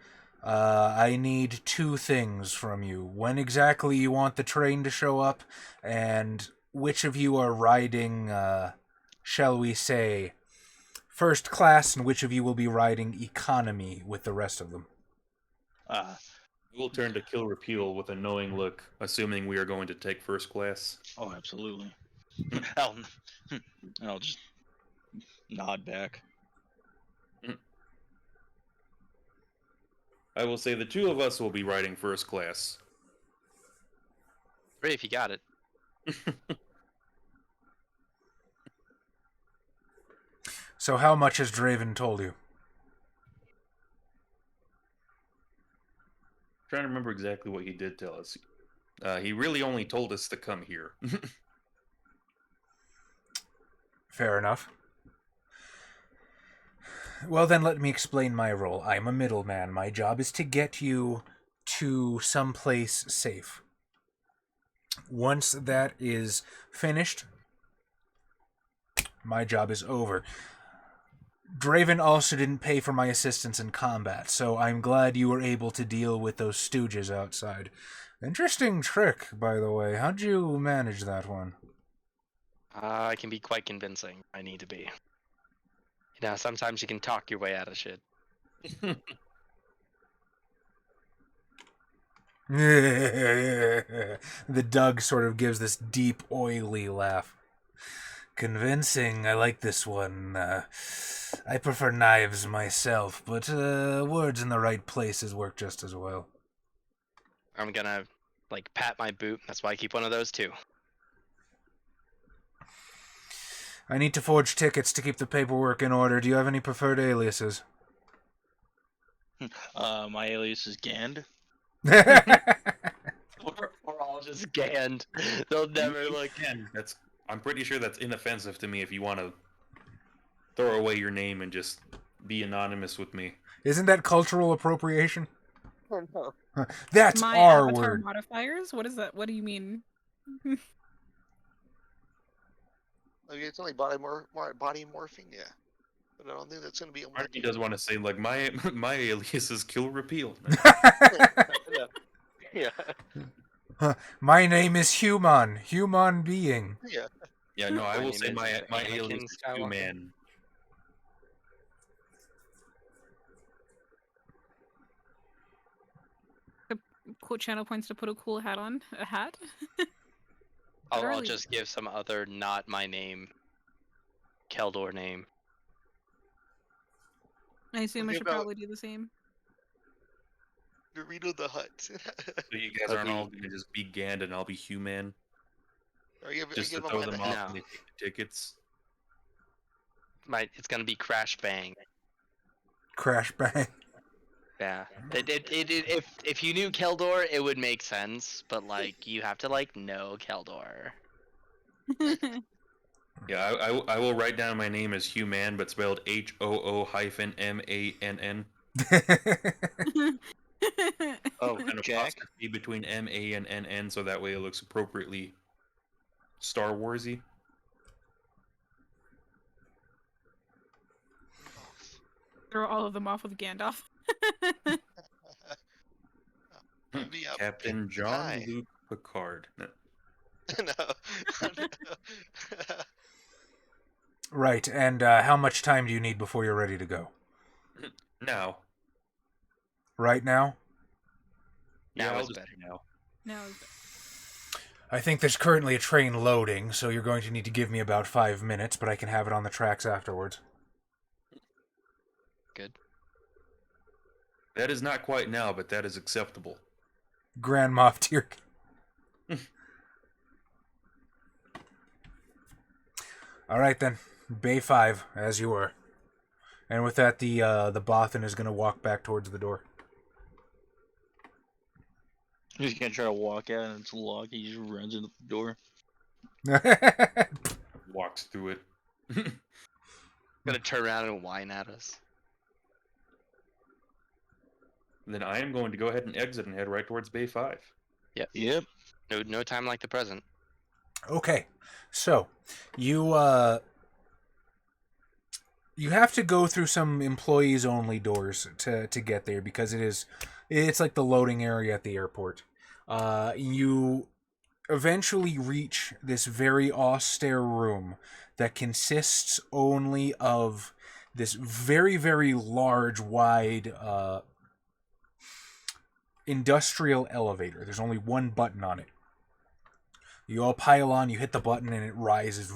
I need 2 things from you. When exactly you want the train to show up, and which of you are riding, shall we say, first class, and which of you will be riding economy with the rest of them. We'll turn to Kill Repeal with a knowing look, assuming we are going to take first class. Oh, absolutely. I'll just nod back. I will say the 2 of us will be riding first class. Great if you got it. So how much has Draven told you? I'm trying to remember exactly what he did tell us. He really only told us to come here. Fair enough. Well, then let me explain my role. I'm a middleman. My job is to get you to someplace safe. Once that is finished, my job is over. Draven also didn't pay for my assistance in combat, so I'm glad you were able to deal with those stooges outside. Interesting trick, by the way. How'd you manage that one? I can be quite convincing. I need to be. You know, sometimes you can talk your way out of shit. The Doug sort of gives this deep, oily laugh. Convincing, I like this one. I prefer knives myself, but words in the right places work just as well. I'm gonna, like, pat my boot. That's why I keep one of those too. I need to forge tickets to keep the paperwork in order. Do you have any preferred aliases? My alias is Gand. We're all just ganned. They'll never look. Again, I'm pretty sure that's inoffensive to me if you want to throw away your name and just be anonymous with me. Isn't that cultural appropriation? Oh no. That's My our avatar word. modifiers? What is that? What do you mean? Okay, it's only body morphing, yeah. But I don't think that's gonna be. Part of me does want to say, like, my alias is Kill Repeal. Yeah. My name is human being. Yeah. Yeah, no, I My will name say is my Anakin alias is Skywalker. Human. Cool channel points to put a cool hat on. A hat? I'll Darryl- just give some other not my name, Keldor name. I assume I What should about- probably do the same. Dorito the Hut. So you guys But aren't we- all going to just be Gand and I'll be Human? Or give Just to him throw my them name. off No. when they take the tickets? It's gonna be Crash Bang. Crash bang. Yeah. If you knew Keldor, it would make sense. But like, you have to like know Keldor. Yeah, I will write down my name as Human, but spelled HOO-MANN. Oh, An Jack. apostrophe between M-A and N-N, so that way it looks appropriately Star Warsy. Throw all of them off with Gandalf. Be a Captain big John guy. Luke Picard. No. No. Right, and how much time do you need before you're ready to go? Now. Right now? Now I'll is just better. do now. No. I think there's currently a train loading, so you're going to need to give me about 5 minutes, but I can have it on the tracks afterwards. good. That is not quite now, but that is acceptable. Grand Moff Tyr. All right then, Bay 5, as you were. And with that, the Bothan is going to walk back towards the door. He's gonna try to walk out and it's locked. He just runs into the door. Walks through it. Gonna turn around and whine at us. Then I am going to go ahead and exit and head right towards Bay 5. Yep. No time like the present. Okay, so you have to go through some employees only doors to get there because it's like the loading area at the airport. You eventually reach this very austere room that consists only of this very, very large, wide industrial elevator. There's only one button on it. You all pile on, you hit the button, and it rises.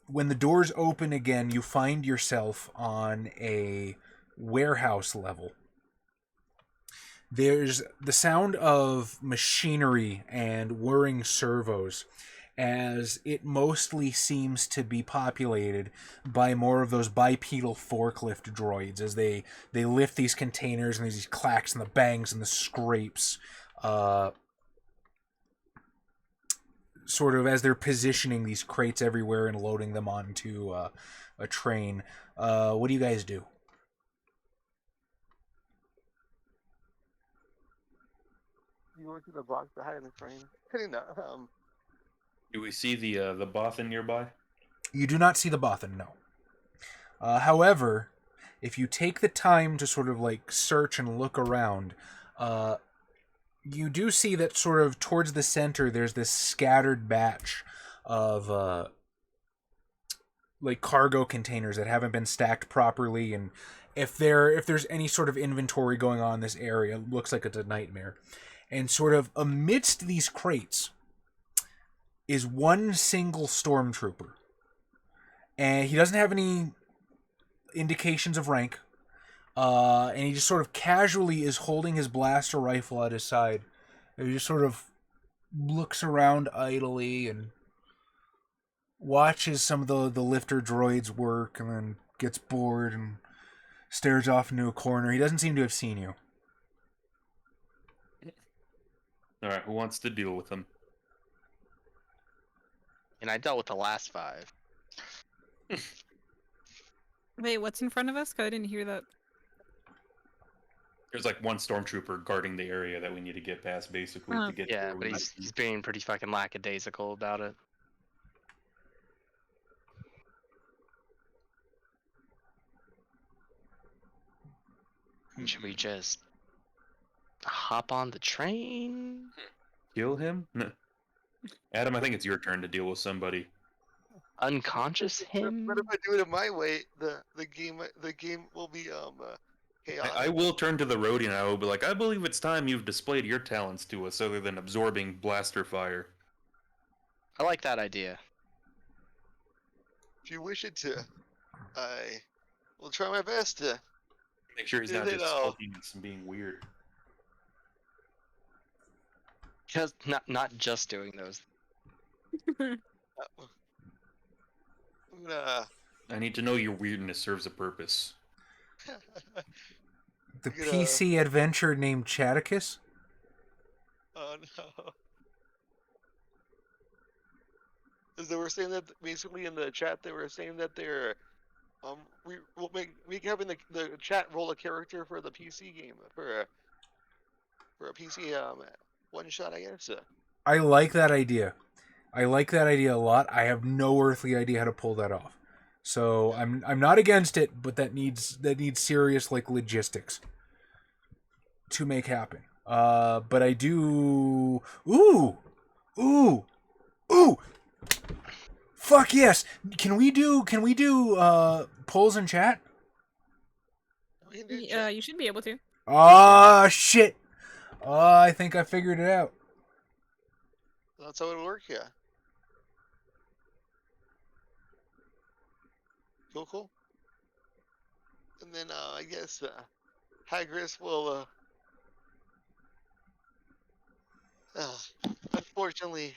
When the doors open again, you find yourself on a warehouse level. There's the sound of machinery and whirring servos, as it mostly seems to be populated by more of those bipedal forklift droids as they lift these containers, and there's these clacks and the bangs and the scrapes, sort of as they're positioning these crates everywhere and loading them onto a train. What do you guys do? You went to the box behind the train. No. Do we see the Bothan nearby? You do not see the Bothan, no. However, if you take the time to sort of like search and look around, you do see that sort of towards the center there's this scattered batch of like cargo containers that haven't been stacked properly, and if there's any sort of inventory going on in this area, it looks like it's a nightmare. And sort of amidst these crates is one single stormtrooper. And he doesn't have any indications of rank. And he just sort of casually is holding his blaster rifle at his side. And he just sort of looks around idly and watches some of the lifter droids work, and then gets bored and stares off into a corner. He doesn't seem to have seen you. Alright, who wants to deal with him? And I dealt with the last 5. Wait, what's in front of us? 'Cause I didn't hear that. There's like one stormtrooper guarding the area that we need to get past, basically, to get to Yeah, where but we he's need to be. being pretty fucking lackadaisical about it. Should we just hop on the train? Kill him? No. Adam, I think it's your turn to deal with somebody. Unconscious him? But if I do it my way, the game will be chaotic. I will turn to the roadie and I will be like, I believe it's time you've displayed your talents to us other than absorbing blaster fire. I like that idea. If you wish it to, I will try my best to. Make sure he's Do not they just know? sulking and being weird. Just not just doing those. I'm gonna. I need to know your weirdness serves a purpose. The Gonna- PC adventure named Chaticus? Oh no. As they were saying that basically in the chat, they were saying that they're we will make having the chat roll a character for the PC game for a PC one shot, I guess. I like that idea. I like that idea a lot. I have no earthly idea how to pull that off. So I'm not against it, but that needs serious like logistics to make happen. But I do. Ooh. Fuck yes! Can we do polls in chat? We can do Yeah, you should be able to. Ah shit! I think I figured it out. That's how it would work, yeah. Cool. And then I guess Hagris will unfortunately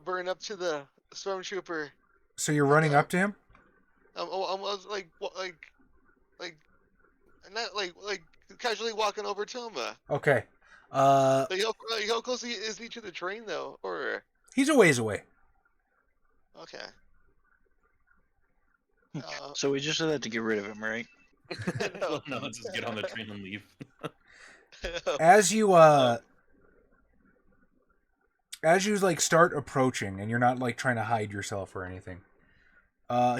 burn up to the stormtrooper. So you're running up to him? I was like not like casually walking over to him. Okay. Like how close is he to the train though? Or He's a ways away. okay. So we just had to get rid of him, right? Well, no, let's just get on the train and leave. As you like start approaching, and you're not like trying to hide yourself or anything,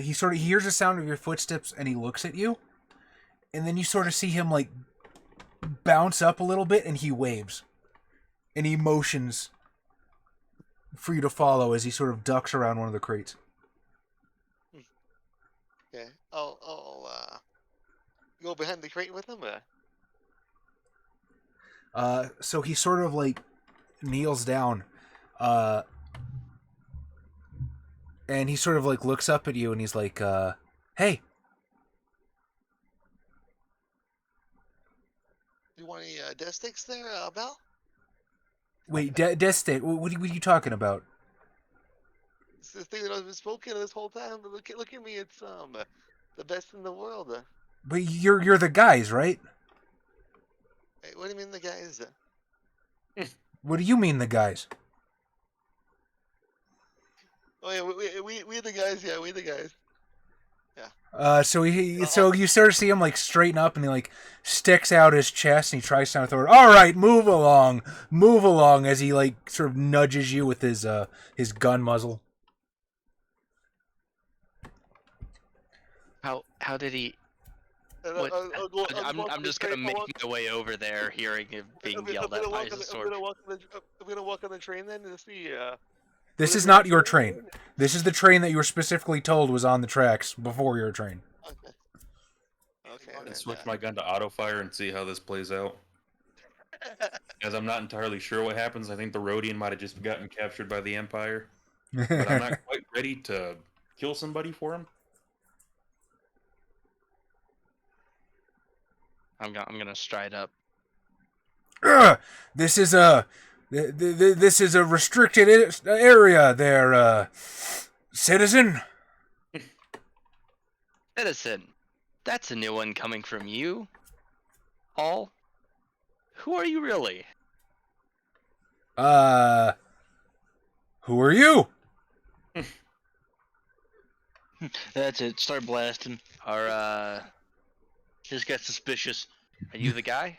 he hears the sound of your footsteps and he looks at you, and then you sort of see him like bounce up a little bit and he waves, and he motions for you to follow as he sort of ducks around one of the crates. Okay. I'll go behind the crate with him. So he sort of like kneels down, and he sort of like looks up at you and he's like, hey. You want any death sticks there, Bell? Wait, death stick? What are you talking about? It's the thing that I've been smoking this whole time. But look at me. It's the best in the world. But you're the guys, right? Hey, what do you mean the guys? What do you mean the guys? Oh yeah, we the guys. Yeah, we the guys. So you sort of see him like straighten up and he like sticks out his chest and he tries to throw it. All right, move along, as he like sort of nudges you with his gun muzzle. How did he? What? I'm just gonna make my way over there, hearing him being yelled at by his sword. I'm gonna walk on the train then to see. This is not your train. This is the train that you were specifically told was on the tracks before your train. Okay. And switch my gun to auto fire and see how this plays out. As I'm not entirely sure what happens. I think the Rhodian might have just gotten captured by the Empire. But I'm not quite ready to kill somebody for him. I'm gonna stride up. This is a restricted area there, citizen. Citizen, that's a new one coming from you. All? Who are you really? Who are you? That's it. Start blasting. Just get suspicious. Are you the guy?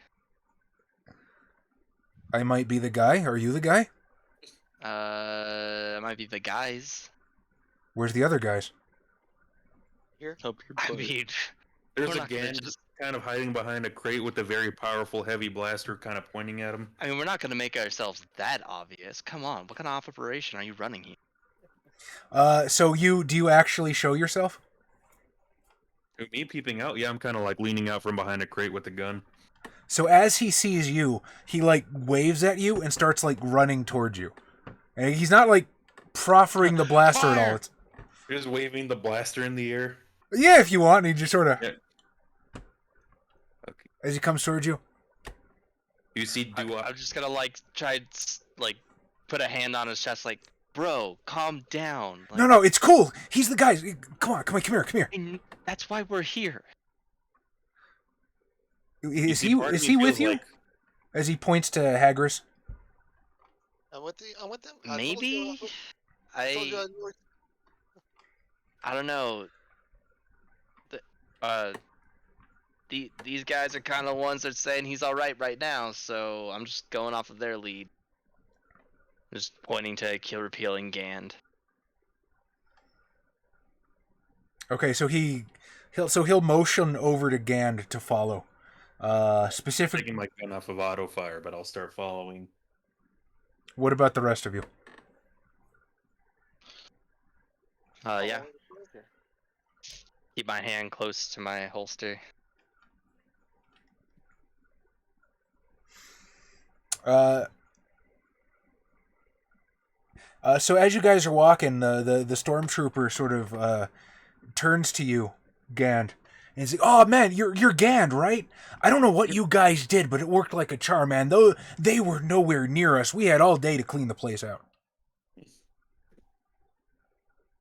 I might be the guy. Are you the guy? I might be the guys. Where's the other guys? Here. Up your I butt. mean, There's we're a not gonna gang just- just kind of hiding behind a crate with a very powerful heavy blaster kind of pointing at him. we're not gonna make ourselves that obvious. Come on, what kind of operation are you running here? So do you actually show yourself? Me peeping out? Yeah, I'm kind of like leaning out from behind a crate with a gun. So as he sees you, he like waves at you and starts like running towards you. And he's not like proffering the blaster at all. Fire! It's, Just waving the blaster in the air. yeah, if you want. And he just sort of, Yeah. Okay. as he comes towards you. You see, I'm just gonna try put a hand on his chest, like, bro, calm down. Like, No, it's cool. He's the guy. Come here. that's why we're here. Is he with you? Like, As he points to Hagris. I'm with them. Maybe. I told you I don't know. These guys are kind of ones that are saying he's all right now, so I'm just going off of their lead. Just pointing to Kill Repealing Gand. Okay, so he'll motion over to Gand to follow. Specific. taking my gun off of auto fire, but I'll start following. What about the rest of you? Yeah. Keep my hand close to my holster. So as you guys are walking, the stormtrooper sort of turns to you Gand. And he's like, oh man, you're Gand, right? I don't know what you guys did, but it worked like a charm, man. Though they were nowhere near us. We had all day to clean the place out.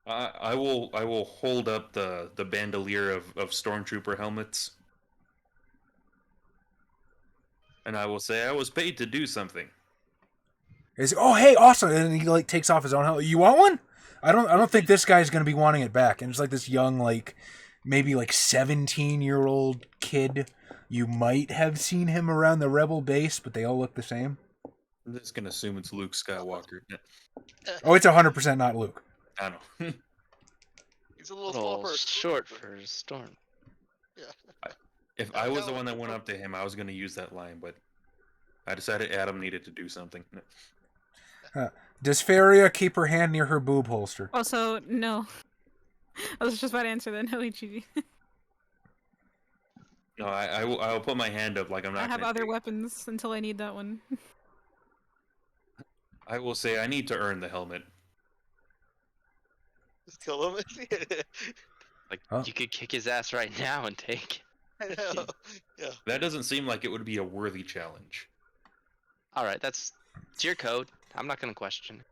I will hold up the bandolier of stormtrooper helmets, and I will say I was paid to do something. He's like, oh hey, awesome! And he like takes off his own helmet. You want one? I don't think this guy's gonna be wanting it back. And it's like this young, like maybe like 17-year-old kid. You might have seen him around the Rebel base, but they all look the same. I'm just gonna assume it's Luke Skywalker. Oh, it's 100% not Luke. I don't know. He's a little small for a short for Storm. Yeah. If I was the one that went up to him, I was gonna use that line, but I decided Adam needed to do something. Does Faria keep her hand near her boob holster? Also, no. I was just about to answer that. No, HG. No, I will put my hand up like I'm not. I have gonna other take it. weapons until I need that one. I will say I need to earn the helmet. Just kill him. Like Huh? you could kick his ass right now and take. I know. Yeah. That doesn't seem like it would be a worthy challenge. All right, it's your code. I'm not gonna question.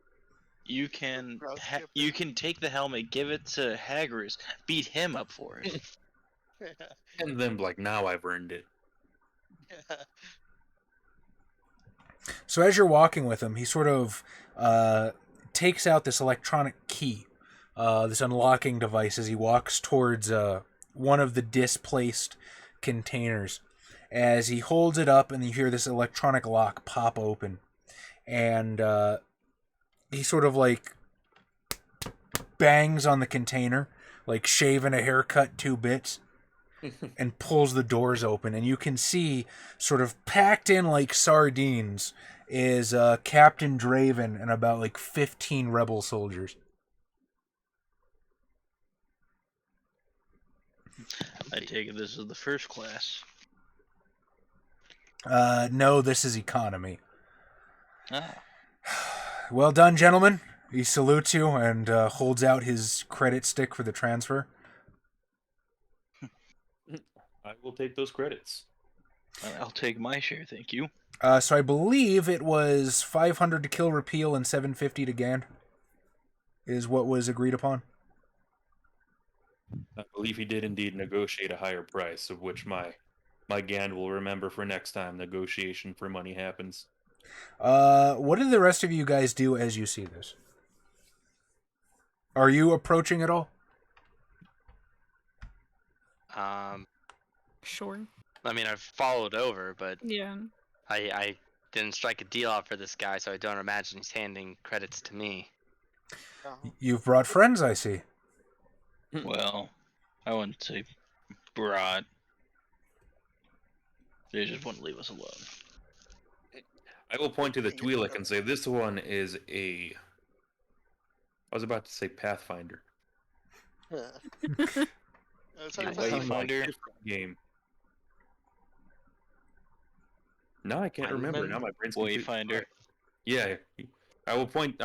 You can Grouse you can take the helmet, give it to Hagris, beat him up for it. And then like now I've earned it. So as you're walking with him, he sort of takes out this electronic key, this unlocking device, as he walks towards one of the displaced containers. As he holds it up, and you hear this electronic lock pop open, and he sort of like bangs on the container, like shaving a haircut 2 bits. And pulls the doors open, and you can see, sort of packed in like sardines, is Captain Draven and about like 15 rebel soldiers. I take it this is the first class. No, this is economy. Ah. Well done, gentlemen. He salutes you and holds out his credit stick for the transfer. I will take those credits. I'll take my share, thank you. So I believe it was 500 to kill repeal and 750 to Gand, is what was agreed upon. I believe he did indeed negotiate a higher price, of which my Gand will remember for next time negotiation for money happens. What did the rest of you guys do as you see this? Are you approaching at all? Sure. I mean, I've followed over, but Yeah. I didn't strike a deal out for this guy, so I don't imagine he's handing credits to me. You've brought friends, I see. Well, I wouldn't say brought. They just wouldn't leave us alone. I will point to the Twi'lek and say this one is a. I was about to say Pathfinder. That's how you Wait, find Wayfinder. Like, different game. No, I can't remember. Now my brain's confused. Wayfinder. Yeah, I will point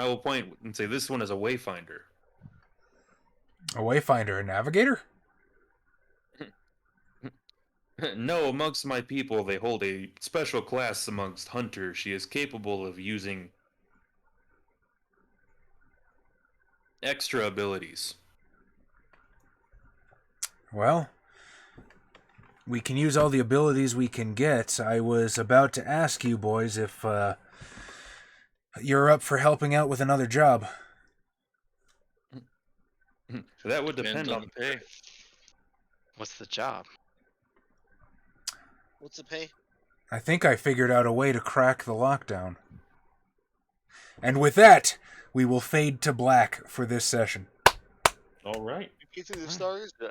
and say this one is a Wayfinder. A wayfinder, a navigator? No, amongst my people, they hold a special class amongst hunters. She is capable of using extra abilities. Well, we can use all the abilities we can get. I was about to ask you boys if you're up for helping out with another job. That would Depends depend on on the pay. What's the job? What's the pay? I think I figured out a way to crack the lockdown. And with that, we will fade to black for this session. All right. You see the stars? Yeah.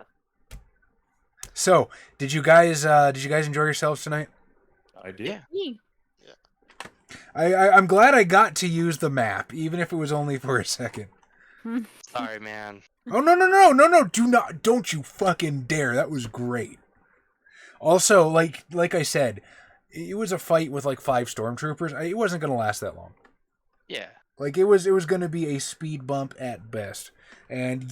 So, did you guys enjoy yourselves tonight? I did. Yeah. Me. I'm glad I got to use the map, even if it was only for a second. Sorry, man. Oh no! Don't you fucking dare! That was great. Also, like I said, it was a fight with like 5 stormtroopers. It wasn't gonna last that long. Yeah. Like it was gonna be a speed bump at best. And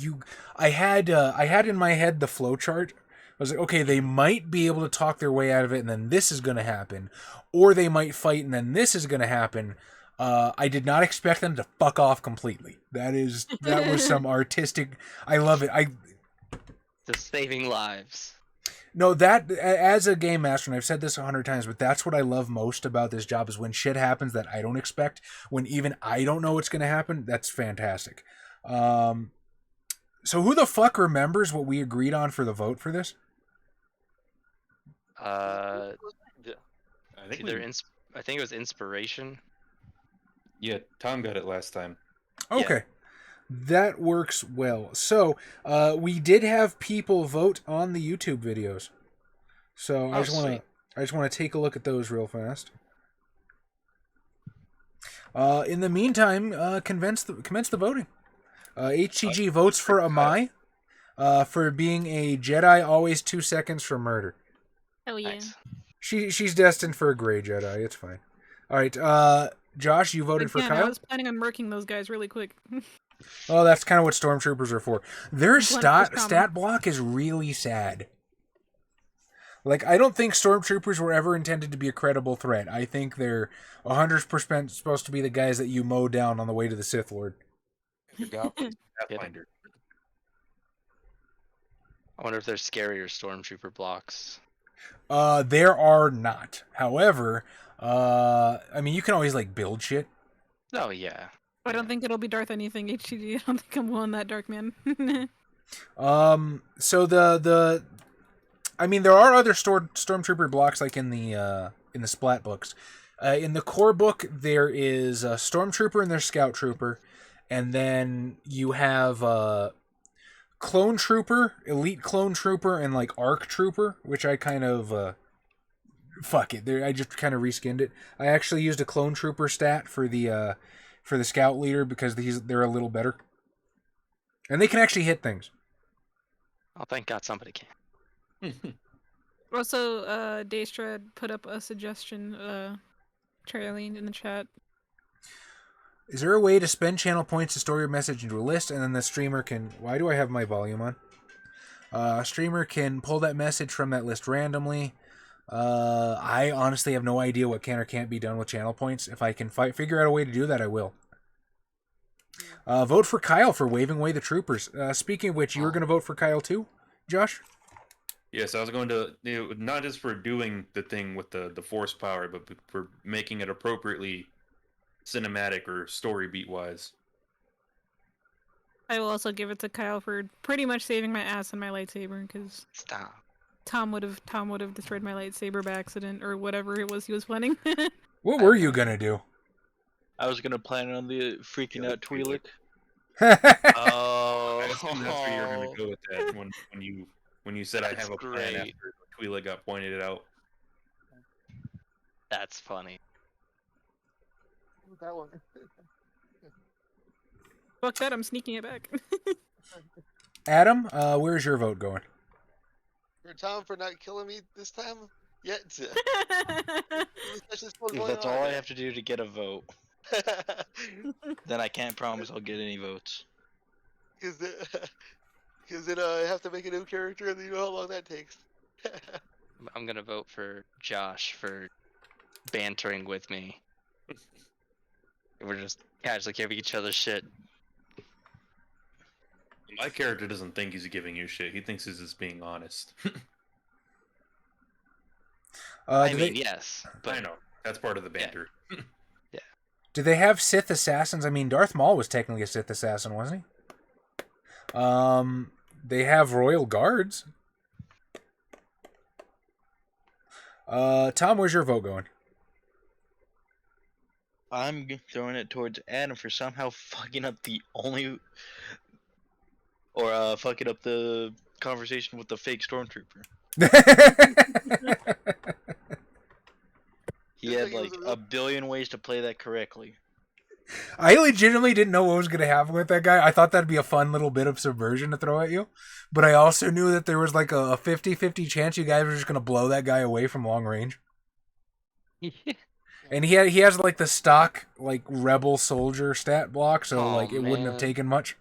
I had in my head the flow chart. I was like, okay, they might be able to talk their way out of it, and then this is going to happen, or they might fight, and then this is going to happen. I did not expect them to fuck off completely. That was some artistic. I love it. Just saving lives. No, that as a game master, and I've said this 100 times, but that's what I love most about this job is when shit happens that I don't expect. When even I don't know what's going to happen, that's fantastic. So who the fuck remembers what we agreed on for the vote for this? I I think I think it was inspiration. yeah, Tom got it last time. Okay. That works well. So, we did have people vote on the YouTube videos. So I just want to take a look at those real fast. In the meantime, commence the voting. HCG votes for Amai, for being a Jedi always 2 seconds for murder. Hell yeah. Nice. She's destined for a gray Jedi. It's fine. All right, Josh, you voted for Again, Kyle? I was planning on murking those guys really quick. Oh, that's kind of what stormtroopers are for. Their Blunt force combo. stat block is really sad. Like, I don't think stormtroopers were ever intended to be a credible threat. I think they're 100% supposed to be the guys that you mow down on the way to the Sith Lord. Pathfinder. I wonder if there's scarier stormtrooper blocks. There are not. However, I mean, you can always, like, build shit. Oh yeah. I don't think it'll be Darth anything, HGD. I don't think I'm willing that dark, man. So I mean, there are other stormtrooper blocks, like in the splat books. In the core book, there is a stormtrooper and there's scout trooper, and then you have clone trooper, elite clone trooper, and like arc trooper, which I kind of fuck it. I just kind of reskinned it. I actually used a clone trooper stat for the scout leader because they're a little better, and they can actually hit things. Oh, thank God somebody can. Also, Daestra put up a suggestion, Charlene, in the chat. Is there a way to spend channel points to store your message into a list, and then the streamer can... Why do I have my volume on? Streamer can pull that message from that list randomly. I honestly have no idea what can or can't be done with channel points. If I can figure out a way to do that, I will. Vote for Kyle for waving away the troopers. Speaking of which, you were going to vote for Kyle too, Josh? Yes, I was going to, not just for doing the thing with the force power, but for making it appropriately cinematic or story beat wise. I will also give it to Kyle for pretty much saving my ass and my lightsaber, because Stop. Tom would have destroyed my lightsaber by accident, or whatever it was he was planning. What were you going to do? I was gonna plan on the freaking out Twi'lek. Oh. I assumed that's where you were going to go with that when you said I That's have a plan great. after Twi'lek got pointed it out. That's funny. That one. Fuck that, I'm sneaking it back. Adam, where's your vote going? For Tom for not killing me this time yet. If that's all I have to do to get a vote, then I can't promise I'll get any votes. Because then I have to make a new character, and you know how long that takes. I'm gonna vote for Josh for bantering with me. We're just casually giving each other shit. My character doesn't think he's giving you shit. He thinks he's just being honest. I mean, yes, but I know. That's part of the banter. Do they have Sith assassins? I mean, Darth Maul was technically a Sith assassin, wasn't he? They have royal guards. Tom, where's your vote going? I'm throwing it towards Adam for somehow fucking up fucking up the conversation with the fake stormtrooper. He had like a billion ways to play that correctly. I legitimately didn't know what was going to happen with that guy. I thought that'd be a fun little bit of subversion to throw at you. But I also knew that there was like a 50-50 chance you guys were just going to blow that guy away from long range. And he has like the stock like rebel soldier stat block, so Oh, like it wouldn't have man. taken much.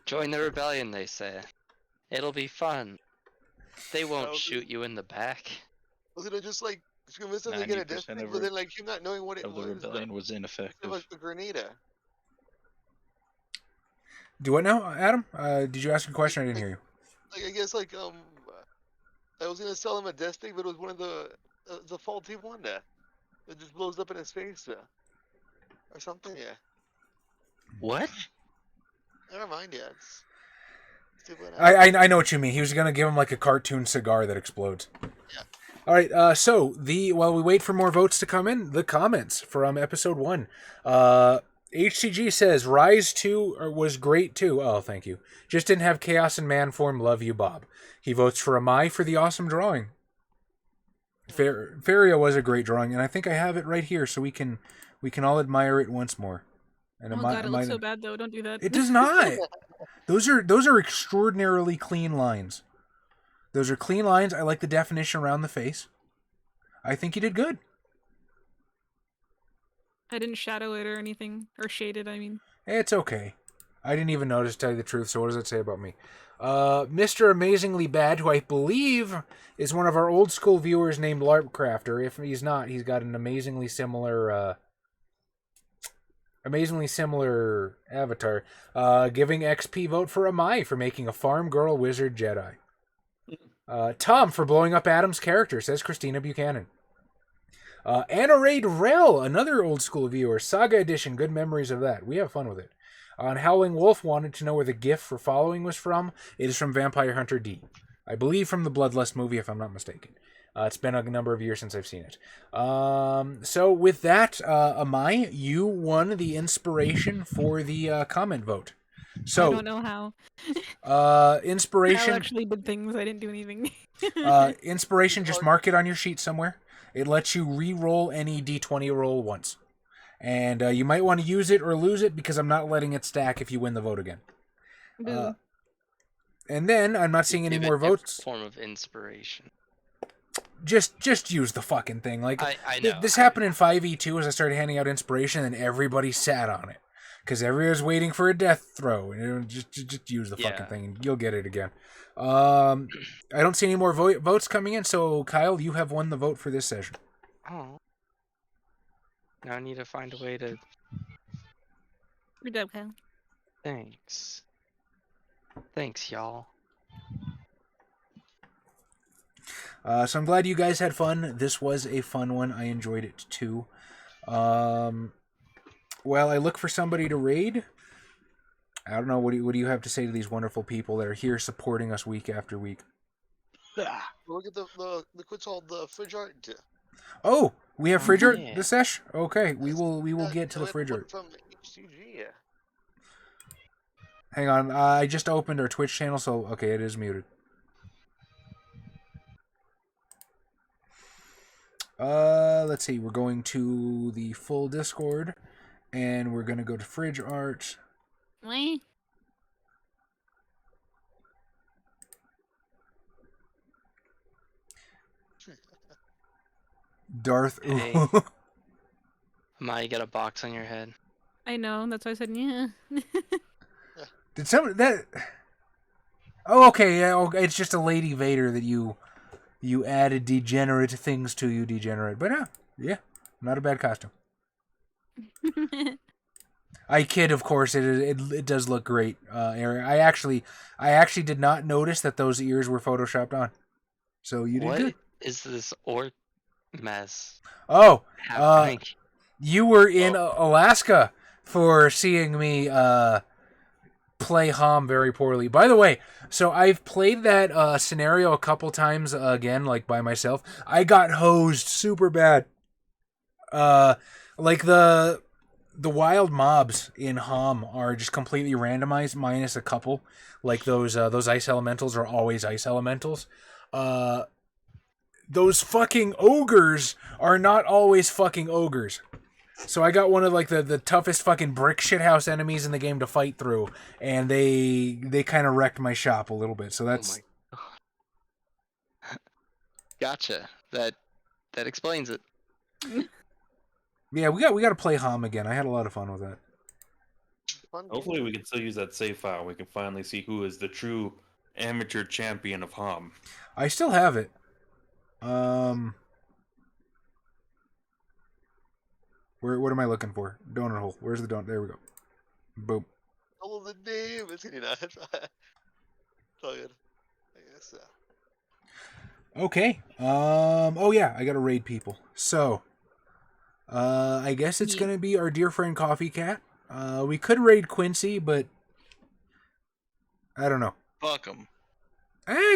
Join the rebellion, they say. It'll be fun. They won't was- shoot you in the back. Was it just like convince them to get a 90% death stick, of but then like him not knowing what it of the was? rebellion was Like ineffective. a grenada. Do what now, Adam? Did you ask a question? I didn't hear you. Like I guess like I was gonna sell him a death stick, but it was one of the faulty one that just blows up in his face or something. Yeah. What? Never mind. Yeah. It's stupid. I know what you mean. He was gonna give him like a cartoon cigar that explodes. Yeah. All right. So while we wait for more votes to come in, the comments from episode 1. HCG says Rise 2 was great too. Oh, thank you. Just didn't have chaos and man form. Love you, Bob. He votes for Amai for the awesome drawing. Faria was a great drawing, and I think I have it right here, so we can all admire it once more. And Oh god, it looks so bad though. Don't do that. It does not. Those are extraordinarily clean lines. Those are clean lines. I like the definition around the face. I think you did good. I didn't shadow it or anything, or shade it. I mean, It's okay. I didn't even notice, to tell you the truth. So what does that say about me? Mr. Amazingly Bad, who I believe is one of our old school viewers named LARPcrafter. If he's not, he's got an amazingly similar avatar. Giving XP vote for Amai for making a farm girl wizard Jedi. Tom for blowing up Adam's character, says Christina Buchanan. Anaraid Rel, another old school viewer. Saga edition, good memories of that. We have fun with it. And Howling Wolf wanted to know where the GIF for following was from. It is from Vampire Hunter D. I believe from the Bloodlust movie, if I'm not mistaken. It's been a number of years since I've seen it. So with that, Amai, you won the inspiration for the comment vote. So I don't know how. inspiration. I actually did things. I didn't do anything. Inspiration, just mark it on your sheet somewhere. It lets you re-roll any D20 roll once. And you might want to use it or lose it because I'm not letting it stack if you win the vote again. Boo. And then I'm not seeing any Give it more a votes. Form of inspiration. Just use the fucking thing. Like I know. This happened in 5e2 as I started handing out inspiration, and everybody sat on it because everybody was waiting for a death throw. You know, just use the fucking thing, and you'll get it again. I don't see any more votes coming in, so Kyle, you have won the vote for this session. Oh. Now I need to find a way to. Good job, Kyle. Thanks. Thanks, y'all. So I'm glad you guys had fun. This was a fun one. I enjoyed it too. While I look for somebody to raid, I don't know. What do you have to say to these wonderful people that are here supporting us week after week? Look at the what's called the fridge art. Oh, we have fridge art yeah. this sesh. Okay, we will get to the fridge art. From HCG. Hang on, I just opened our Twitch channel, so okay, it is muted. Let's see. We're going to the full Discord, and we're gonna go to fridge art. Wait. Darth. Hey. Ma, you got a box on your head. I know. That's why I said yeah. Did somebody that? Oh, okay. Yeah, okay, it's just a Lady Vader that you added degenerate things to. You degenerate, but yeah, not a bad costume. I kid, of course. It does look great, Aaron. I actually did not notice that those ears were photoshopped on. So you did What good. is this orc mess Oh, happening? you were in Alaska for seeing me play Hom very poorly. By the way, so I've played that scenario a couple times again, like by myself. I got hosed super bad. Like the wild mobs in Hom are just completely randomized, minus a couple. Like those ice elementals are always ice elementals. Those fucking ogres are not always fucking ogres. So I got one of like the toughest fucking brick shithouse enemies in the game to fight through, and they kind of wrecked my shop a little bit. So that's Oh my God. Gotcha. That explains it. yeah. We got to play Hom again. I had a lot of fun with that. fun game. Hopefully, we can still use that save file. We can finally see who is the true amateur champion of Hom. I still have it. What am I looking for? Donut hole. Where's the donut? There we go. Boom. All of the name. It's gonna not. It's all good. I guess. Okay. Oh yeah, I gotta raid people. So, I guess it's Yeah. gonna be our dear friend Coffee Cat. We could raid Quincy, but I don't know. Fuck him.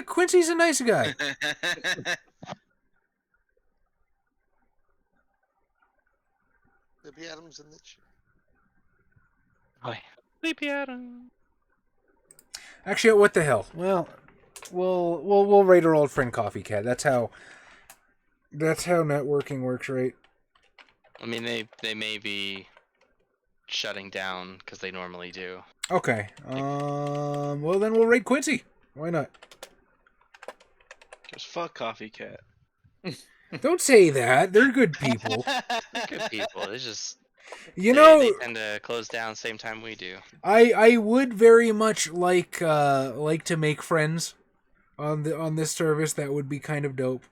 Quincy's a nice guy. There'll be Adams in the chat. Boy. Sleepy Adam. Actually, what the hell? Well, we'll raid our old friend Coffee Cat. That's how networking works, right? I mean, they may be shutting down because they normally do. Okay. Well then we'll raid Quincy. Why not? Just fuck Coffee Cat. Don't say that. They're good people. Good people. It's just You they know, tend to close down same time we do. I would very much like to make friends on this service. That would be kind of dope.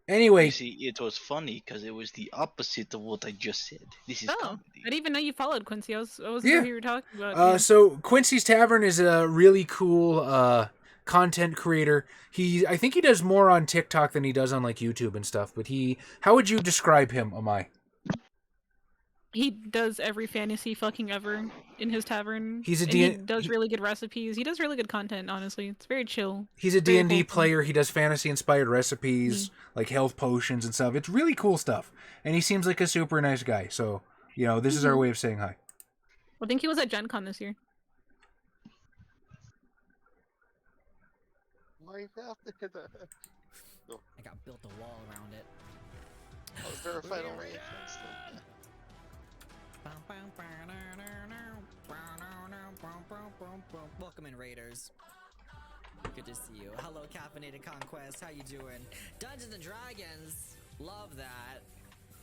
Anyway, You see, it was funny because it was the opposite of what I just said. This is Oh, comedy. I didn't even know you followed Quincy. I wasn't Yeah. sure who you were talking about. Yeah. so Quincy's Tavern is a really cool content creator. I think he does more on TikTok than he does on like YouTube and stuff. But how would you describe him, Amai? He does every fantasy fucking ever in his tavern. He's a and D- he does really good recipes. He does really good content, honestly. It's very chill. He's a Very D&D wholesome. player. He does fantasy-inspired recipes, like health potions and stuff. It's really cool stuff. And he seems like a super nice guy. So, this is our way of saying hi. I think he was at Gen Con this year. Minecraft. I got built a wall around it. I was verified only. Welcome in, Raiders. Good to see you. Hello, Caffeinated Conquest. How you doing? Dungeons and Dragons. Love that.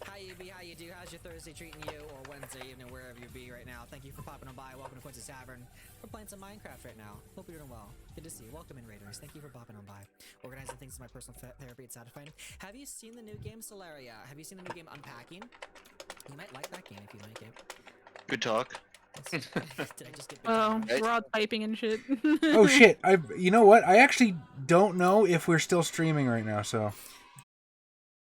How you be? How you do? How's your Thursday treating you? Or Wednesday evening, wherever you be right now. Thank you for popping on by. Welcome to Quincy's Tavern. We're playing some Minecraft right now. Hope you're doing well. Good to see you. Welcome in, Raiders. Thank you for popping on by. Organizing things is my personal therapy. It's satisfying. Have you seen the new game Solaria? Have you seen the new game Unpacking? You might like that game if you like it. Good talk. Did I just get Oh, Right. we're all typing and shit. Oh, shit. You know what? I actually don't know if we're still streaming right now, so...